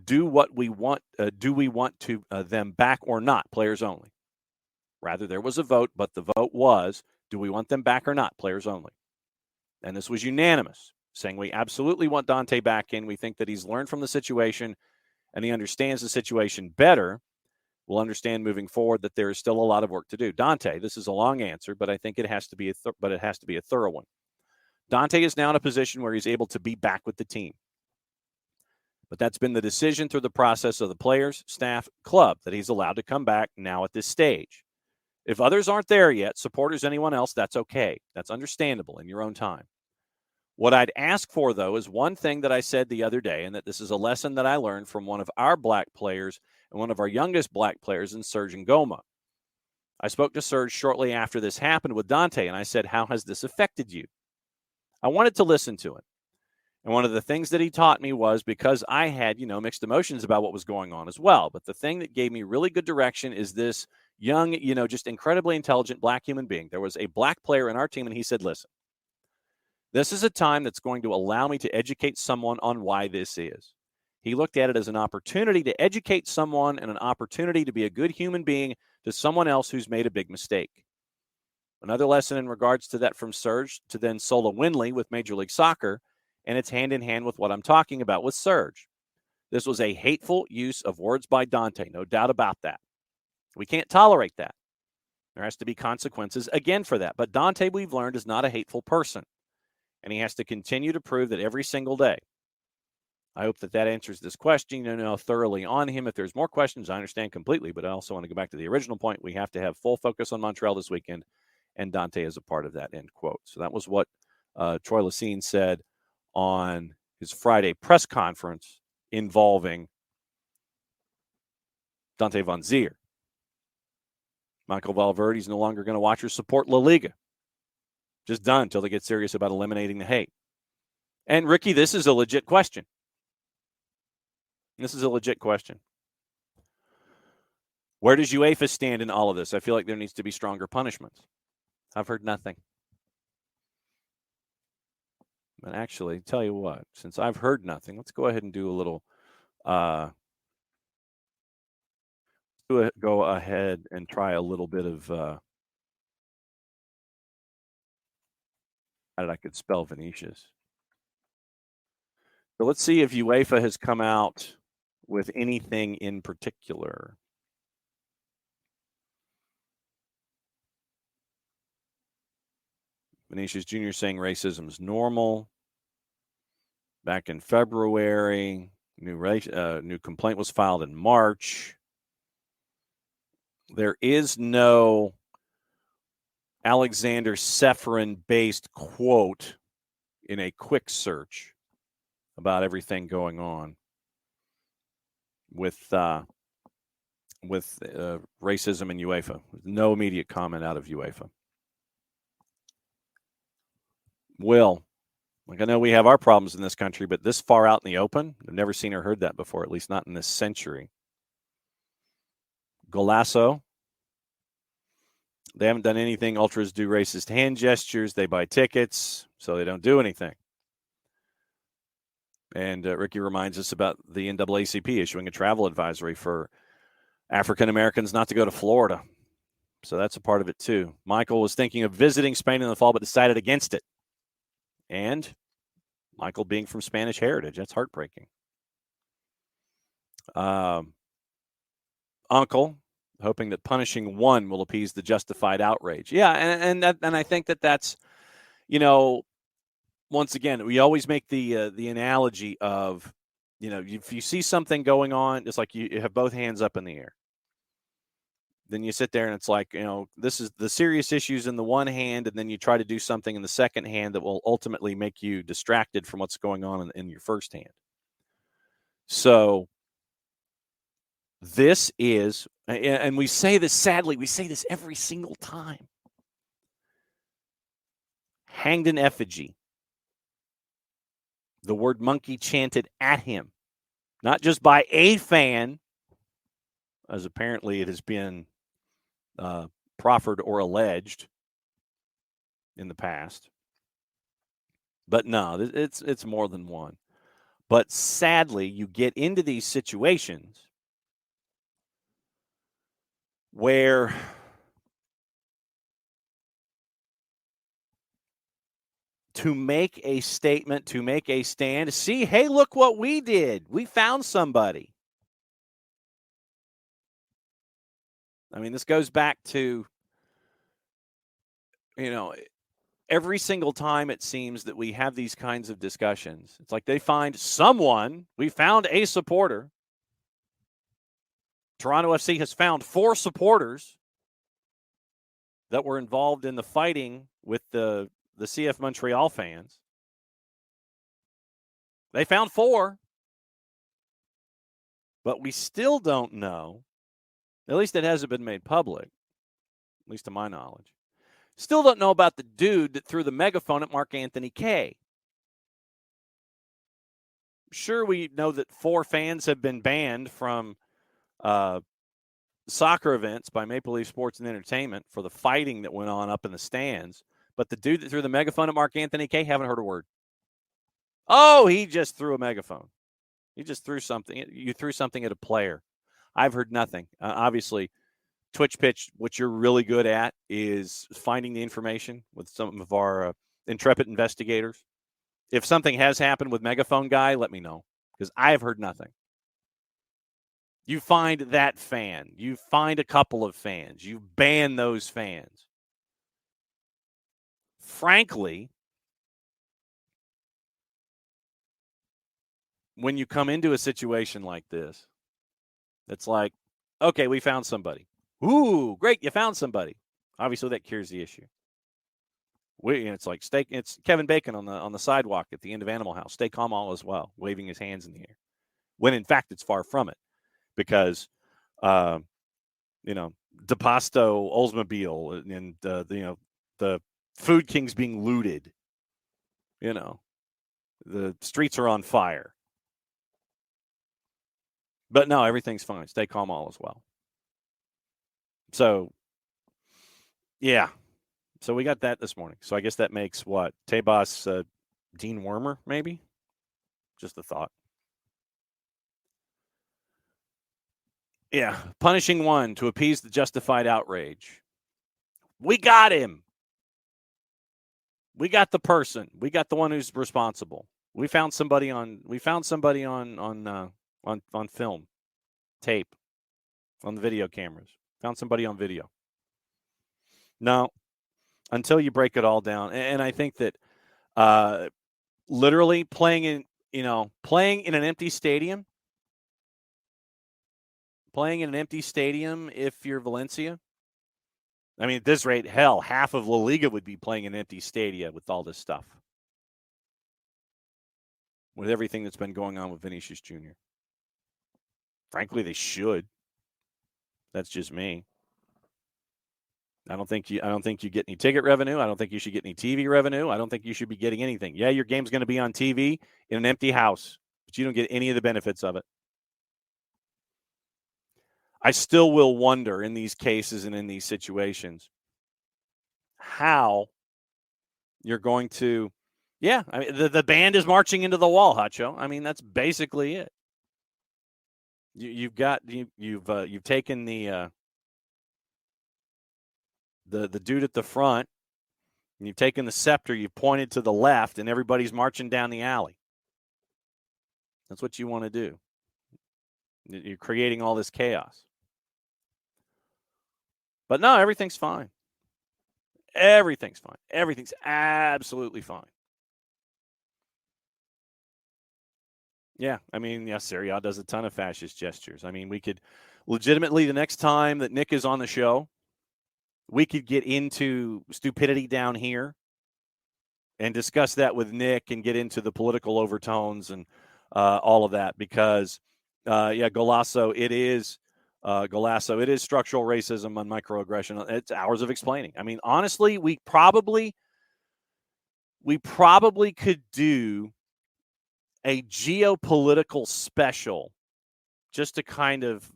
S1: do we want to them back or not, players only. Rather, there was a vote, but the vote was, do we want them back or not, players only. And this was unanimous, saying we absolutely want Dante back in. We think that he's learned from the situation and he understands the situation better. We'll understand moving forward that there is still a lot of work to do. Dante, this is a long answer, but I think it has to be a thorough one. Dante is now in a position where he's able to be back with the team. But that's been the decision through the process of the players, staff, club, that he's allowed to come back now at this stage. If others aren't there yet, supporters, anyone else, that's okay. That's understandable in your own time. What I'd ask for, though, is one thing that I said the other day, and that this is a lesson that I learned from one of our black players and one of our youngest black players in Serge Ngoma. I spoke to Serge shortly after this happened with Dante, and I said, how has this affected you? I wanted to listen to him. And one of the things that he taught me was, because I had, mixed emotions about what was going on as well. But the thing that gave me really good direction is this young, just incredibly intelligent black human being. There was a black player in our team, and he said, listen, this is a time that's going to allow me to educate someone on why this is. He looked at it as an opportunity to educate someone and an opportunity to be a good human being to someone else who's made a big mistake. Another lesson in regards to that from Serge to then Sola Winley with Major League Soccer, and it's hand in hand with what I'm talking about with Serge. This was a hateful use of words by Dante, no doubt about that. We can't tolerate that. There has to be consequences again for that. But Dante, we've learned, is not a hateful person, and he has to continue to prove that every single day. I hope that answers this question, thoroughly on him. If there's more questions, I understand completely, but I also want to go back to the original point. We have to have full focus on Montreal this weekend, and Dante is a part of that, end quote. So that was what Troy Lacine said on his Friday press conference involving Dante Van Zier. Michael Valverde's no longer going to watch or support La Liga. Just done until they get serious about eliminating the hate. And Ricky, this is a legit question. This is a legit question. Where does UEFA stand in all of this? I feel like there needs to be stronger punishments. I've heard nothing. But actually, tell you what, since I've heard nothing, let's go ahead and do a little go ahead and try a little bit of how did I could spell Vinicius. So let's see if UEFA has come out with anything in particular. Vinicius Jr. saying racism is normal. Back in February, new complaint was filed in March. There is no Alexander Seferin-based quote in a quick search about everything going on with racism in UEFA. No immediate comment out of UEFA. Will, I know we have our problems in this country, but this far out in the open, I've never seen or heard that before, at least not in this century. Golasso. They haven't done anything. Ultras do racist hand gestures. They buy tickets, so they don't do anything. And Ricky reminds us about the NAACP issuing a travel advisory for African Americans not to go to Florida. So that's a part of it, too. Michael was thinking of visiting Spain in the fall, but decided against it. And Michael being from Spanish heritage, that's heartbreaking. Uncle, hoping that punishing one will appease the justified outrage. Yeah, and I think that's, once again, we always make the analogy of, if you see something going on, it's like you have both hands up in the air. Then you sit there and it's like, this is the serious issues in the one hand, and then you try to do something in the second hand that will ultimately make you distracted from what's going on in your first hand. So this is, and we say this, sadly, we say this every single time, hanged in effigy. The word monkey chanted at him, not just by a fan, as apparently it has been proffered or alleged in the past. But no, it's more than one. But sadly, you get into these situations where to make a statement, to make a stand, see, hey, look what we did. We found somebody. I mean, this goes back to, every single time it seems that we have these kinds of discussions. It's like they find someone. We found a supporter. Toronto FC has found 4 supporters that were involved in the fighting with the CF Montreal fans. They found 4, but we still don't know, at least it hasn't been made public, at least to my knowledge, still don't know about the dude that threw the megaphone at Mark Anthony Kaye. Sure, we know that 4 fans have been banned from soccer events by Maple Leaf Sports and Entertainment for the fighting that went on up in the stands. But the dude that threw the megaphone at Mark Anthony Kaye, haven't heard a word. Oh, he just threw a megaphone. He just threw something. You threw something at a player. I've heard nothing. Obviously, Twitch Pitch, what you're really good at is finding the information with some of our intrepid investigators. If something has happened with Megaphone Guy, let me know, because I have heard nothing. You find that fan. You find a couple of fans. You ban those fans. Frankly, when you come into a situation like this, it's like, okay, we found somebody. Ooh, great, you found somebody. Obviously, that cures the issue. It's like it's Kevin Bacon on the sidewalk at the end of Animal House. Stay calm, all as well, waving his hands in the air. When in fact, it's far from it, because DePasto Oldsmobile and the Food King's being looted. The streets are on fire. But no, everything's fine. Stay calm, all as well. So, yeah. So we got that this morning. So I guess that makes what? Tabas Dean Wormer, maybe? Just a thought. Yeah. Punishing one to appease the justified outrage. We got him. We got the person. We got the one who's responsible. We found somebody on film, tape, on the video cameras. Found somebody on video. No, until you break it all down. And I think that literally playing in an empty stadium, if you're Valencia, I mean, at this rate, hell, half of La Liga would be playing in empty stadia with all this stuff, with everything that's been going on with Vinicius Jr. Frankly, they should. That's just me. I don't think you get any ticket revenue. I don't think you should get any TV revenue. I don't think you should be getting anything. Yeah, your game's going to be on TV in an empty house, but you don't get any of the benefits of it. I still will wonder in these cases and in these situations how you're going to, I mean, the band is marching into the wall, Hacho. I mean, that's basically it. You've taken the dude at the front, and you've taken the scepter, you've pointed to the left, and everybody's marching down the alley. That's what you want to do. You're creating all this chaos. But no, everything's fine. Everything's fine. Everything's absolutely fine. Yeah, I mean, yeah, Serie A does a ton of fascist gestures. I mean, we could legitimately, the next time that Nick is on the show, we could get into stupidity down here and discuss that with Nick and get into the political overtones and all of that because, Golasso, it is structural racism and microaggression. It's hours of explaining. I mean, honestly, we probably could do a geopolitical special just to kind of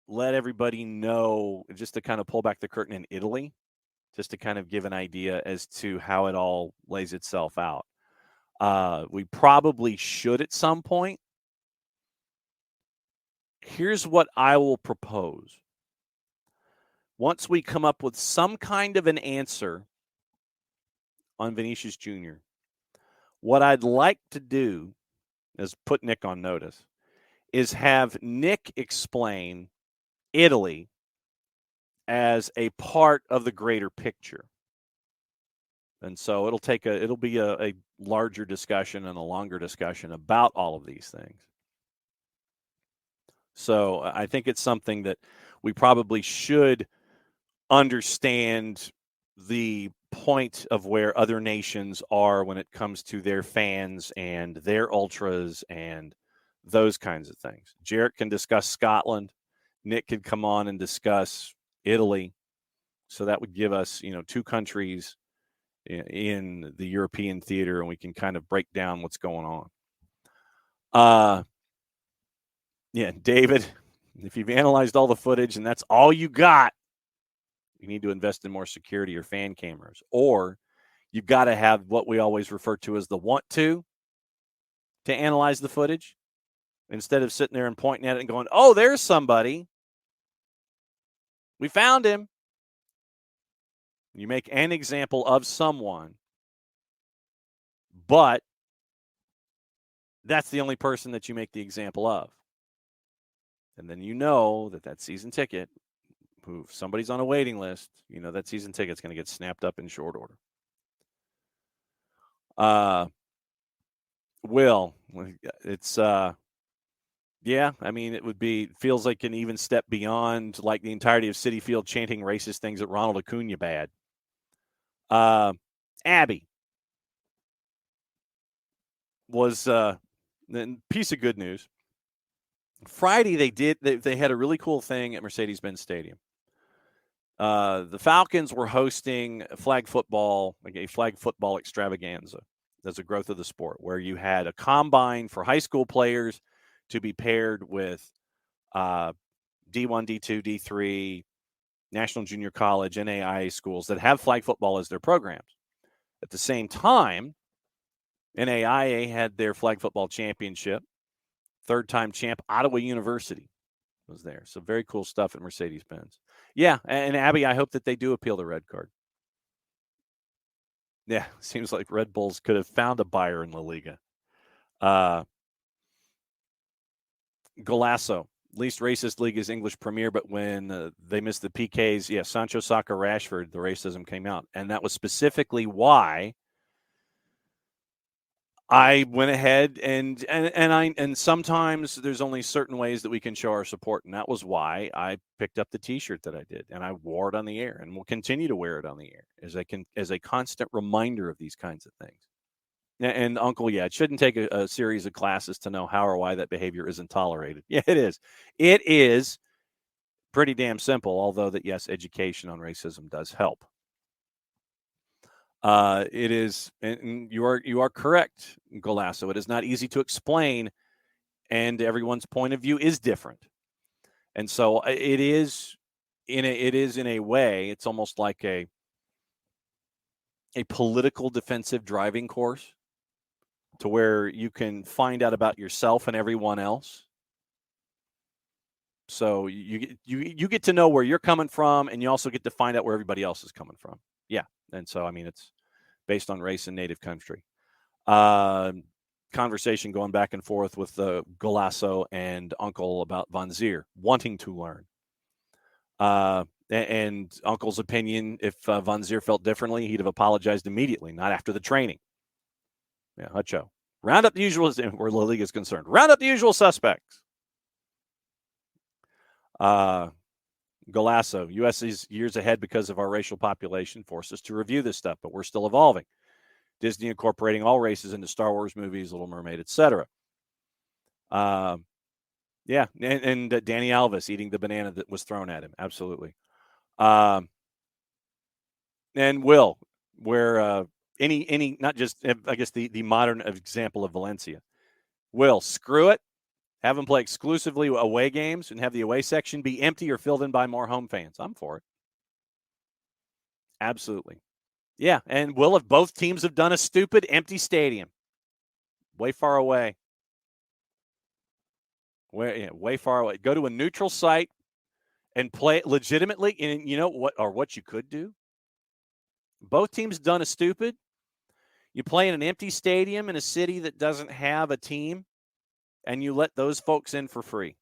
S1: let everybody know, just to kind of pull back the curtain in Italy, just to kind of give an idea as to how it all lays itself out. We probably should at some point. Here's what I will propose. Once we come up with some kind of an answer on Vinicius Jr., what I'd like to do is put Nick on notice, is have Nick explain Italy as a part of the greater picture. And so it'll be a larger discussion and a longer discussion about all of these things. So I think it's something that we probably should understand the point of where other nations are when it comes to their fans and their ultras and those kinds of things. Jarrett can discuss Scotland. Nick could come on and discuss Italy. So that would give us, two countries in the European theater, and we can kind of break down what's going on. David, if you've analyzed all the footage and that's all you got, you need to invest in more security or fan cameras, or you've got to have what we always refer to as the want to analyze the footage instead of sitting there and pointing at it and going, oh, there's somebody. We found him. You make an example of someone, but that's the only person that you make the example of. And then you know that season ticket, if somebody's on a waiting list, that season ticket's going to get snapped up in short order. Will, it's it feels like an even step beyond like the entirety of Citi Field chanting racist things at Ronald Acuna bad. Abby was a piece of good news. Friday they had a really cool thing at Mercedes-Benz Stadium. The Falcons were hosting flag football, like a flag football extravaganza. That's a growth of the sport where you had a combine for high school players to be paired with D1, D2, D3, National Junior College, NAIA schools that have flag football as their programs. At the same time, NAIA had their flag football championship. Third-time champ Ottawa University was there. So very cool stuff at Mercedes-Benz. Yeah, and Abby, I hope that they do appeal the red card. Yeah, seems like Red Bulls could have found a buyer in La Liga. Golasso, least racist league is English Premier, but when they missed the PKs, Sancho, Saka, Rashford, the racism came out. And that was specifically why I went ahead and sometimes there's only certain ways that we can show our support, and that was why I picked up the T-shirt that I did, and I wore it on the air, and will continue to wear it on the air as a constant reminder of these kinds of things. And Uncle, it shouldn't take a series of classes to know how or why that behavior isn't tolerated. Yeah, it is. It is pretty damn simple. Although that education on racism does help. It is, and you are correct, Golasso. It is not easy to explain, and everyone's point of view is different. And so it is in a way, it's almost like a political defensive driving course to where you can find out about yourself and everyone else. So you get to know where you're coming from, and you also get to find out where everybody else is coming from. Yeah, and so it's based on race and native country. Conversation going back and forth with Golasso and Uncle about Van Zier wanting to learn. And Uncle's opinion, if Van Zier felt differently, he'd have apologized immediately, not after the training. Yeah, Hutcho. Round up the usual, where La Liga is concerned. Round up the usual suspects. Golasso, U.S. is years ahead because of our racial population, force us to review this stuff, but we're still evolving. Disney incorporating all races into Star Wars movies, Little Mermaid, etc. Yeah, and Danny Alves eating the banana that was thrown at him. Absolutely. And Will, where any not just, I guess, the modern example of Valencia. Will, screw it. Have them play exclusively away games and have the away section be empty or filled in by more home fans. I'm for it. Absolutely. Yeah, and Will, if both teams have done a stupid empty stadium, way far away, way far away, go to a neutral site and play it legitimately. And you know what you could do? Both teams done a stupid. You play in an empty stadium in a city that doesn't have a team, and you let those folks in for free.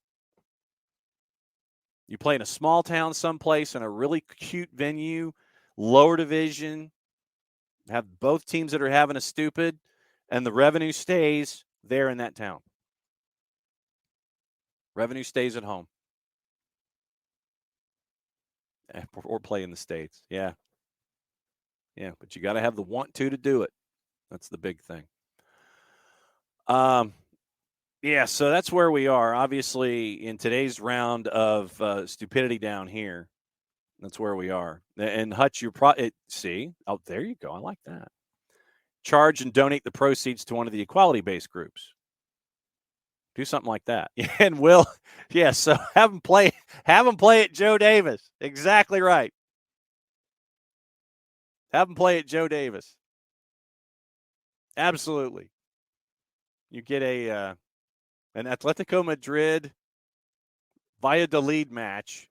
S1: You play in a small town someplace in a really cute venue, lower division, have both teams that are having a stupid, and the revenue stays there in that town. Revenue stays at home. Or play in the States. Yeah. Yeah, but you got to have the want to do it. That's the big thing. Yeah, so that's where we are. Obviously, in today's round of stupidity down here, that's where we are. And Hutch, see? Oh, there you go. I like that. Charge and donate the proceeds to one of the equality-based groups. Do something like that. And Will, yeah, so have them play at Joe Davis. Exactly right. Have them play at Joe Davis. Absolutely. You get an Atletico Madrid Valladolid match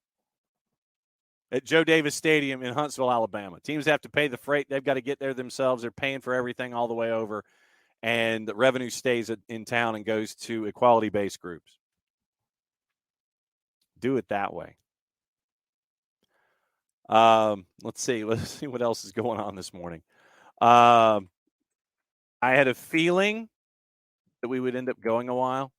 S1: at Joe Davis Stadium in Huntsville, Alabama. Teams have to pay the freight. They've got to get there themselves. They're paying for everything all the way over. And the revenue stays in town and goes to equality-based groups. Do it that way. Let's see what else is going on this morning. I had a feeling that we would end up going a while.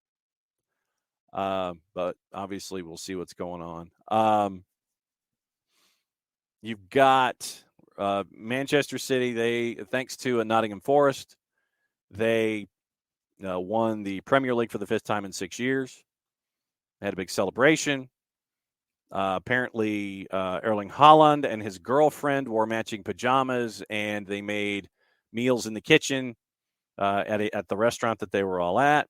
S1: But obviously we'll see what's going on. You've got Manchester City. Thanks to Nottingham Forest, they won the Premier League for the 5th time in 6 years. They had a big celebration. Apparently, Erling Haaland and his girlfriend wore matching pajamas, and they made meals in the kitchen at the restaurant that they were all at.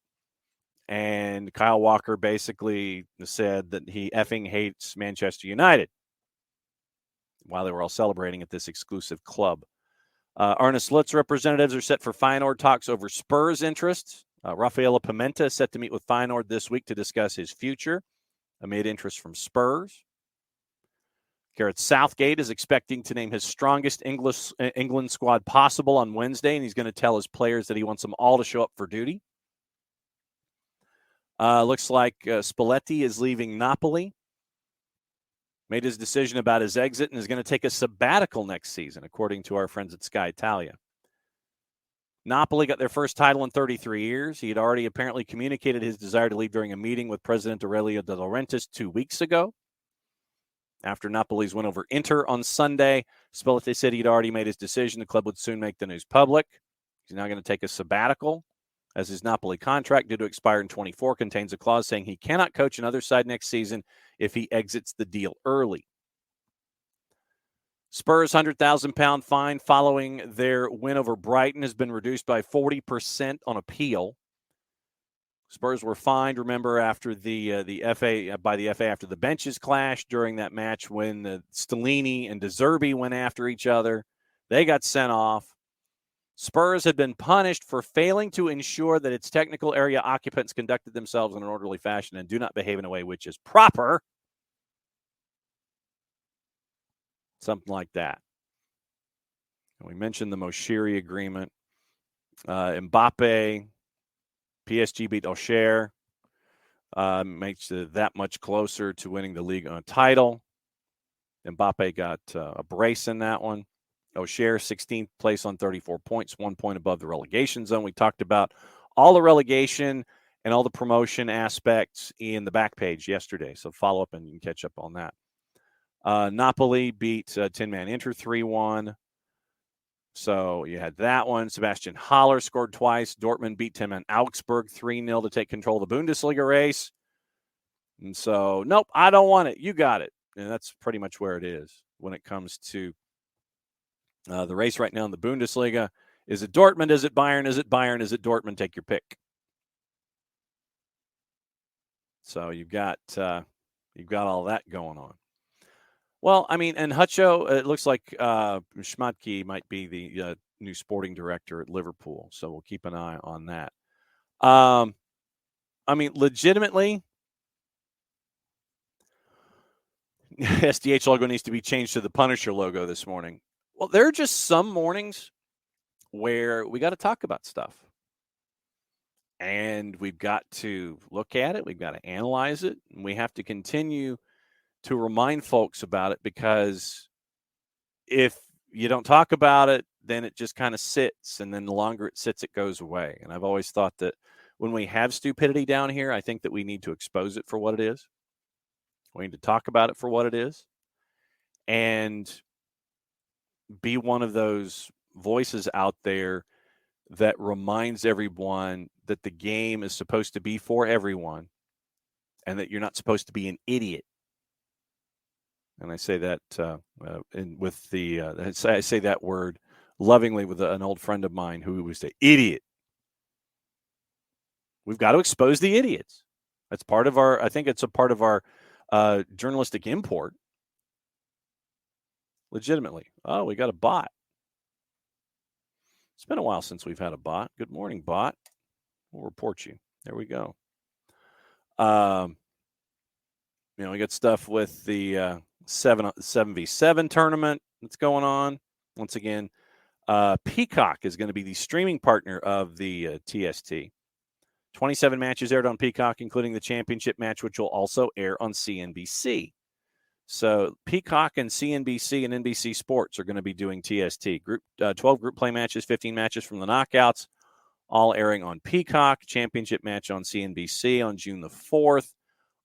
S1: And Kyle Walker basically said that he effing hates Manchester United while they were all celebrating at this exclusive club. Arne Slot's representatives are set for Feyenoord talks over Spurs' interests. Rafaela Pimenta is set to meet with Feyenoord this week to discuss his future amid interest from Spurs. Gareth Southgate is expecting to name his strongest England squad possible on Wednesday, and he's going to tell his players that he wants them all to show up for duty. Looks like Spalletti is leaving Napoli. Made his decision about his exit and is going to take a sabbatical next season, according to our friends at Sky Italia. Napoli got their first title in 33 years. He had already apparently communicated his desire to leave during a meeting with President Aurelio De Laurentiis 2 weeks ago. After Napoli's win over Inter on Sunday, Spalletti said he'd already made his decision. The club would soon make the news public. He's now going to take a sabbatical, as his Napoli contract, due to expire in 2024, contains a clause saying he cannot coach another side next season if he exits the deal early. Spurs' £100,000 fine following their win over Brighton has been reduced by 40% on appeal. Spurs were fined, remember, after the FA after the benches clashed during that match when Stellini and De Zerbi went after each other. They got sent off. Spurs had been punished for failing to ensure that its technical area occupants conducted themselves in an orderly fashion and do not behave in a way which is proper. Something like that. We mentioned the Moshiri agreement. Mbappe, PSG beat Auxerre, makes it that much closer to winning the Liga title. Mbappe got a brace in that one. Auxerre, 16th place on 34 points, 1 point above the relegation zone. We talked about all the relegation and all the promotion aspects in the back page yesterday. So follow up and you can catch up on that. Napoli beat Tin-Man Inter 3-1. So you had that one. Sebastian Haller scored twice. Dortmund beat Tin-Man Augsburg 3-0 to take control of the Bundesliga race. And so, nope, I don't want it. You got it. And that's pretty much where it is when it comes to the race right now in the Bundesliga. Is it Dortmund? Is it Bayern? Is it Bayern? Is it Dortmund? Take your pick. So you've got all that going on. Well, I mean, and Hutcho, it looks like Schmatke might be the new sporting director at Liverpool. So we'll keep an eye on that. I mean, legitimately, SDH logo needs to be changed to the Punisher logo this morning. Well, there are just some mornings where we got to talk about stuff. And we've got to look at it. We've got to analyze it. And we have to continue to remind folks about it, because if you don't talk about it, then it just kind of sits. And then the longer it sits, it goes away. And I've always thought that when we have stupidity down here, I think that we need to expose it for what it is. We need to talk about it for what it is. And be one of those voices out there that reminds everyone that the game is supposed to be for everyone and that you're not supposed to be an idiot. And I say that I say that word lovingly with an old friend of mine who was the idiot. We've got to expose the idiots. That's part of I think it's a part of our journalistic import. Legitimately. Oh, we got a bot. It's been a while since we've had a bot. Good morning, bot. We'll report you. There we go. We got stuff with the 7v7 tournament that's going on. Once again, Peacock is going to be the streaming partner of the TST. 27 matches aired on Peacock, including the championship match, which will also air on CNBC. So Peacock and CNBC and NBC Sports are going to be doing TST. 12 group play matches, 15 matches from the knockouts, all airing on Peacock. Championship match on CNBC on June the 4th.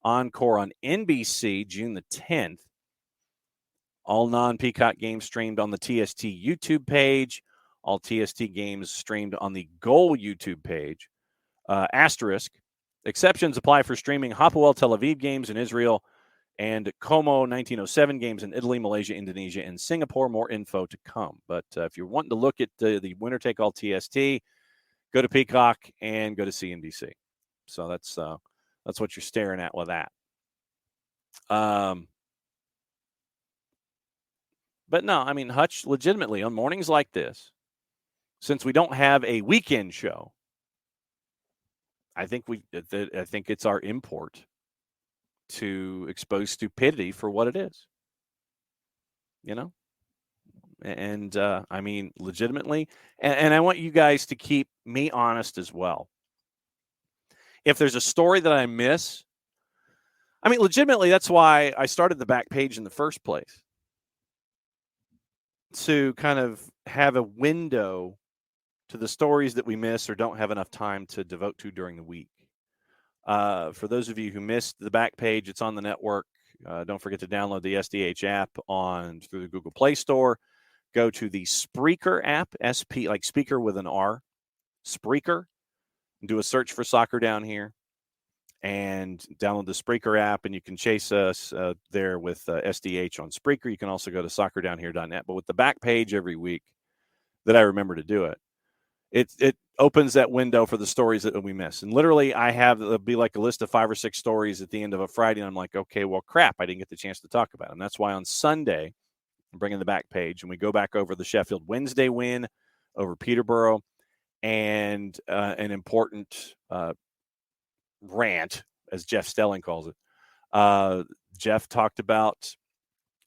S1: Encore on NBC June the 10th. All non-Peacock games streamed on the TST YouTube page. All TST games streamed on the Goal YouTube page. Asterisk. Exceptions apply for streaming Hapoel Tel Aviv games in Israel and Como 1907 games in Italy, Malaysia, Indonesia, and Singapore. More info to come. But if you're wanting to look at the winner-take-all TST, go to Peacock and go to CNBC. So that's what you're staring at with that. But no, I mean, Hutch, legitimately, on mornings like this, since we don't have a weekend show, I think it's our import to expose stupidity for what it is. And I mean, legitimately, and I want you guys to keep me honest as well. If there's a story that I miss, I mean, legitimately, that's why I started the back page in the first place, to kind of have a window to the stories that we miss or don't have enough time to devote to during the week. For those of you who missed the back page, it's on the network. Don't forget to download the SDH app through the Google Play Store. Go to the Spreaker app, SP, like speaker with an R, Spreaker. Do a search for Soccer Down Here and download the Spreaker app, and you can chase us there with SDH on Spreaker. You can also go to soccerdownhere.net. But with the back page every week that I remember to do it, it opens that window for the stories that we miss. And literally, there'll be like a list of 5 or 6 stories at the end of a Friday, and I'm like, okay, well, crap, I didn't get the chance to talk about them. That's why on Sunday, I'm bringing the back page, and we go back over the Sheffield Wednesday win over Peterborough and an important rant, as Jeff Stelling calls it. Jeff talked about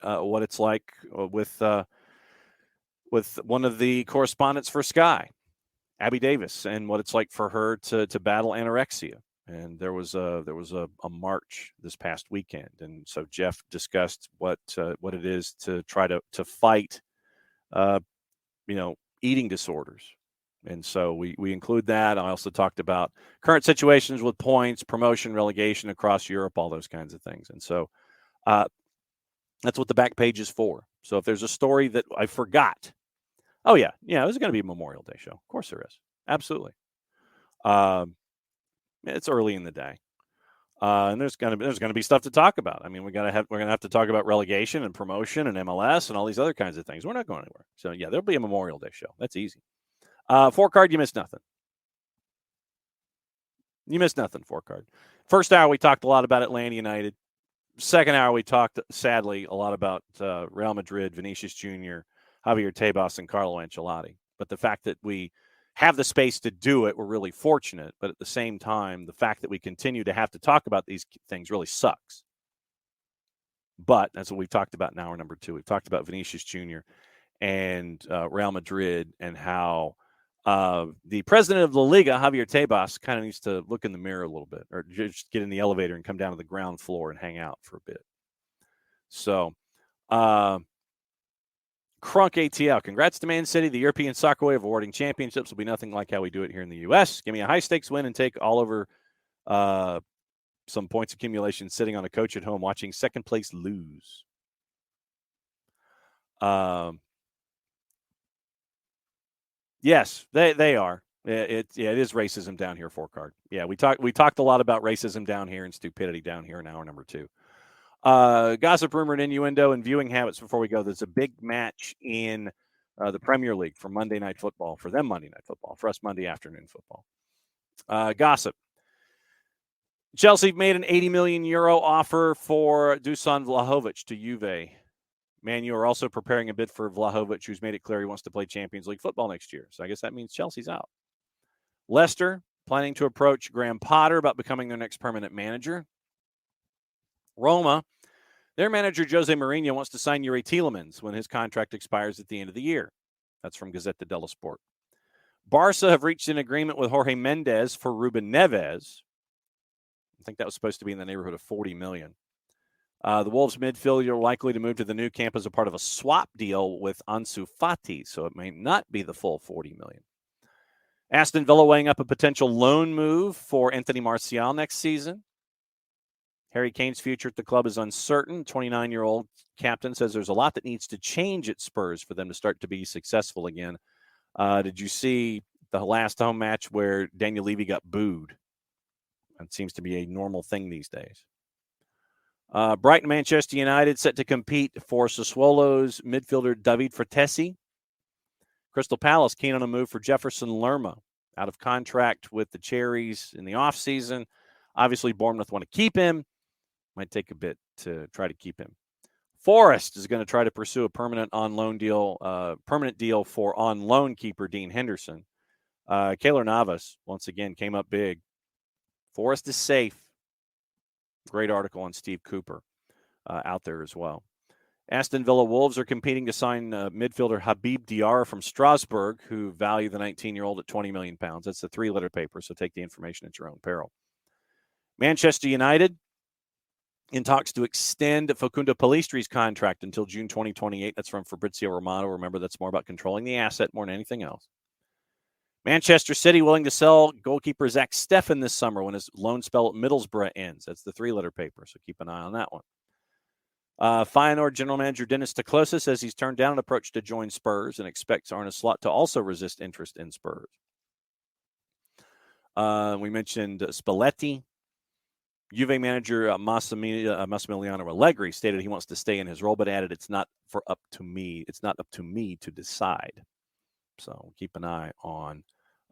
S1: what it's like with one of the correspondents for Sky, Abby Davis, and what it's like for her to battle anorexia. And there was a march this past weekend, and so Jeff discussed what it is to try to fight, eating disorders, And so we include that. I also talked about current situations with points, promotion, relegation across Europe, all those kinds of things. And so that's what the back page is for. So if there's a story that I forgot, there's going to be a Memorial Day show. Of course there is. Absolutely. It's early in the day. And there's gonna be stuff to talk about. I mean, we're gonna have to talk about relegation and promotion and MLS and all these other kinds of things. We're not going anywhere. So yeah, there'll be a Memorial Day show. That's easy. 4-card, you missed nothing. You missed nothing. 4-card. First hour we talked a lot about Atlanta United. Second hour we talked, sadly, a lot about Real Madrid, Vinicius Jr., Javier Tebas, and Carlo Ancelotti. But the fact that we have the space to do it, we're really fortunate. But at the same time, the fact that we continue to have to talk about these things really sucks. But that's what we've talked about in hour number 2. We've talked about Vinicius Jr. and Real Madrid and how the president of the Liga, Javier Tebas, kind of needs to look in the mirror a little bit or just get in the elevator and come down to the ground floor and hang out for a bit. So, Crunk ATL, congrats to Man City. The European soccer way of awarding championships will be nothing like how we do it here in the U.S. Give me a high-stakes win and take all over some points accumulation sitting on a coach at home watching second place lose. Yes, they are. It is racism down here, 4-card. Yeah, we talked a lot about racism down here and stupidity down here in hour number 2. Gossip, rumor, and innuendo and viewing habits before we go. There's a big match in the Premier League for Monday Night Football. For them, Monday Night Football. For us, Monday afternoon football. Gossip. Chelsea made an 80 million euro offer for Dusan Vlahovic to Juve. Man, you are also preparing a bid for Vlahovic, who's made it clear he wants to play Champions League football next year. So I guess that means Chelsea's out. Leicester planning to approach Graham Potter about becoming their next permanent manager. Roma, their manager Jose Mourinho wants to sign Yuri Tielemans when his contract expires at the end of the year. That's from Gazzetta dello Sport. Barca have reached an agreement with Jorge Mendes for Ruben Neves. I think that was supposed to be in the neighborhood of $40 million. The Wolves midfielder are likely to move to the new camp as a part of a swap deal with Ansu Fati, so it may not be the full $40 million. Aston Villa weighing up a potential loan move for Anthony Martial next season. Harry Kane's future at the club is uncertain. 29-year-old captain says there's a lot that needs to change at Spurs for them to start to be successful again. Did you see the last home match where Daniel Levy got booed? That seems to be a normal thing these days. Brighton, Manchester United set to compete for Sassuolo's midfielder David Fratesi. Crystal Palace keen on a move for Jefferson Lerma, out of contract with the Cherries in the offseason. Obviously, Bournemouth want to keep him. Might take a bit to try to keep him. Forest is going to try to pursue a permanent deal for on-loan keeper Dean Henderson. Keylor Navas, once again, came up big. Forest is safe. Great article on Steve Cooper out there as well. Aston Villa Wolves are competing to sign midfielder Habib Diarra from Strasbourg, who value the 19-year-old at £20 million. That's the 3-letter paper, so take the information at your own peril. Manchester United in talks to extend Facundo Palestri's contract until June 2028. That's from Fabrizio Romano. Remember, that's more about controlling the asset more than anything else. Manchester City willing to sell goalkeeper Zach Steffen this summer when his loan spell at Middlesbrough ends. That's the 3-letter paper, so keep an eye on that one. Feyenoord general manager Dennis Teclosa says he's turned down an approach to join Spurs and expects Arne Slot to also resist interest in Spurs. We mentioned Spalletti. Juve manager Massimiliano Allegri stated he wants to stay in his role, but added it's not up to me to decide. So keep an eye on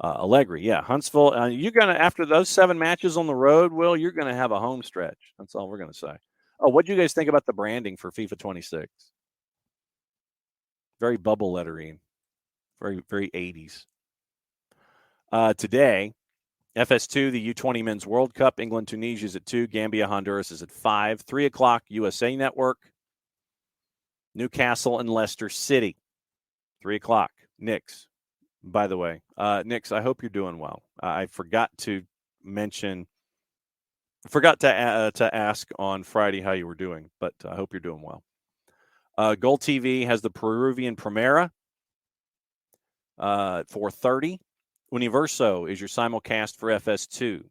S1: Allegri. Yeah, Huntsville, you're going to, after those 7 matches on the road, Will, you're going to have a home stretch. That's all we're going to say. Oh, what do you guys think about the branding for FIFA 26? Very bubble lettering. Very, very 80s. Today, FS2, the U20 Men's World Cup. England, Tunisia is at 2. Gambia, Honduras is at 5. 3 o'clock, USA Network. Newcastle and Leicester City. 3 o'clock. Knicks. By the way, Knicks, I hope you're doing well. I forgot to ask on Friday how you were doing, but I hope you're doing well. Gold TV has the Peruvian Primera at 4:30. Universo is your simulcast for FS2.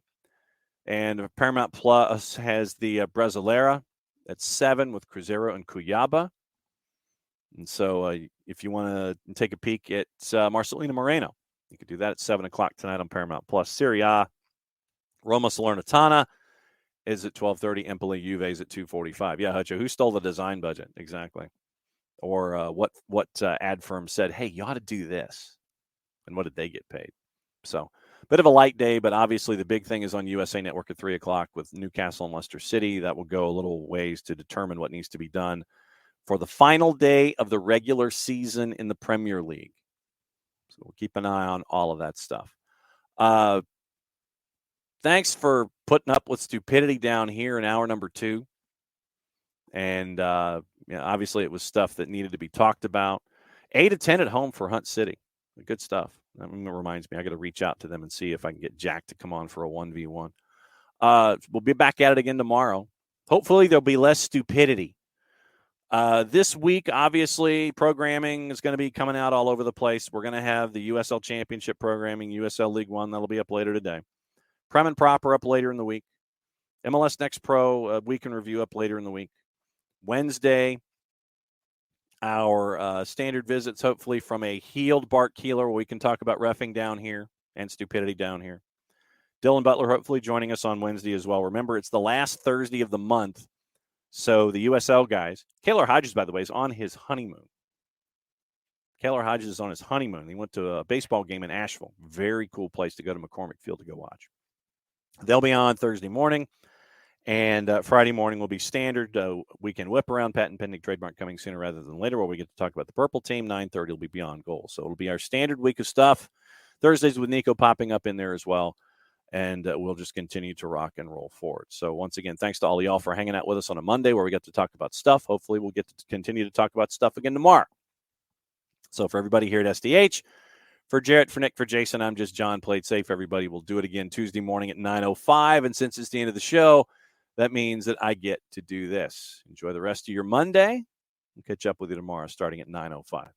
S1: And Paramount Plus has the Brasileira at 7 with Cruzeiro and Cuiabá. And so if you want to take a peek at Marcelino Moreno, you can do that at 7 o'clock tonight on Paramount Plus. Serie A, Roma Salernitana is at 12:30. Empoli Juve is at 2:45. Yeah, Hutcho, who stole the design budget? Exactly. Or what ad firm said, hey, you ought to do this. And what did they get paid? So, bit of a light day, but obviously the big thing is on USA Network at 3 o'clock with Newcastle and Leicester City. That will go a little ways to determine what needs to be done for the final day of the regular season in the Premier League. So we'll keep an eye on all of that stuff. Thanks for putting up with stupidity down here in hour number 2. And obviously it was stuff that needed to be talked about. 8-10 at home for Hunt City. Good stuff. That reminds me, I got to reach out to them and see if I can get Jack to come on for a 1v1. We'll be back at it again tomorrow. Hopefully there'll be less stupidity. This week, obviously, programming is going to be coming out all over the place. We're going to have the USL Championship programming, USL League One. That'll be up later today. Prem and Proper up later in the week. MLS Next Pro Week in Review up later in the week. Wednesday, our standard visits, hopefully from a healed Bart Keeler, where we can talk about reffing down here and stupidity down here. Dylan Butler hopefully joining us on Wednesday as well. Remember, it's the last Thursday of the month. So the USL guys, Kaylor Hodges, by the way, is on his honeymoon. Kaylor Hodges is on his honeymoon. He went to a baseball game in Asheville. Very cool place to go to McCormick Field to go watch. They'll be on Thursday morning, and Friday morning will be standard weekend whip around. Patent pending trademark coming sooner rather than later, where we get to talk about the purple team. 9:30 will be Beyond Goal. So it'll be our standard week of stuff. Thursdays with Nico popping up in there as well. And we'll just continue to rock and roll forward. So once again, thanks to all of y'all for hanging out with us on a Monday where we get to talk about stuff. Hopefully we'll get to continue to talk about stuff again tomorrow. So for everybody here at SDH, for Jarrett, for Nick, for Jason, I'm just John. Played safe, everybody. We'll do it again Tuesday morning at 9:05. And since it's the end of the show, that means that I get to do this. Enjoy the rest of your Monday. We'll catch up with you tomorrow starting at 9:05.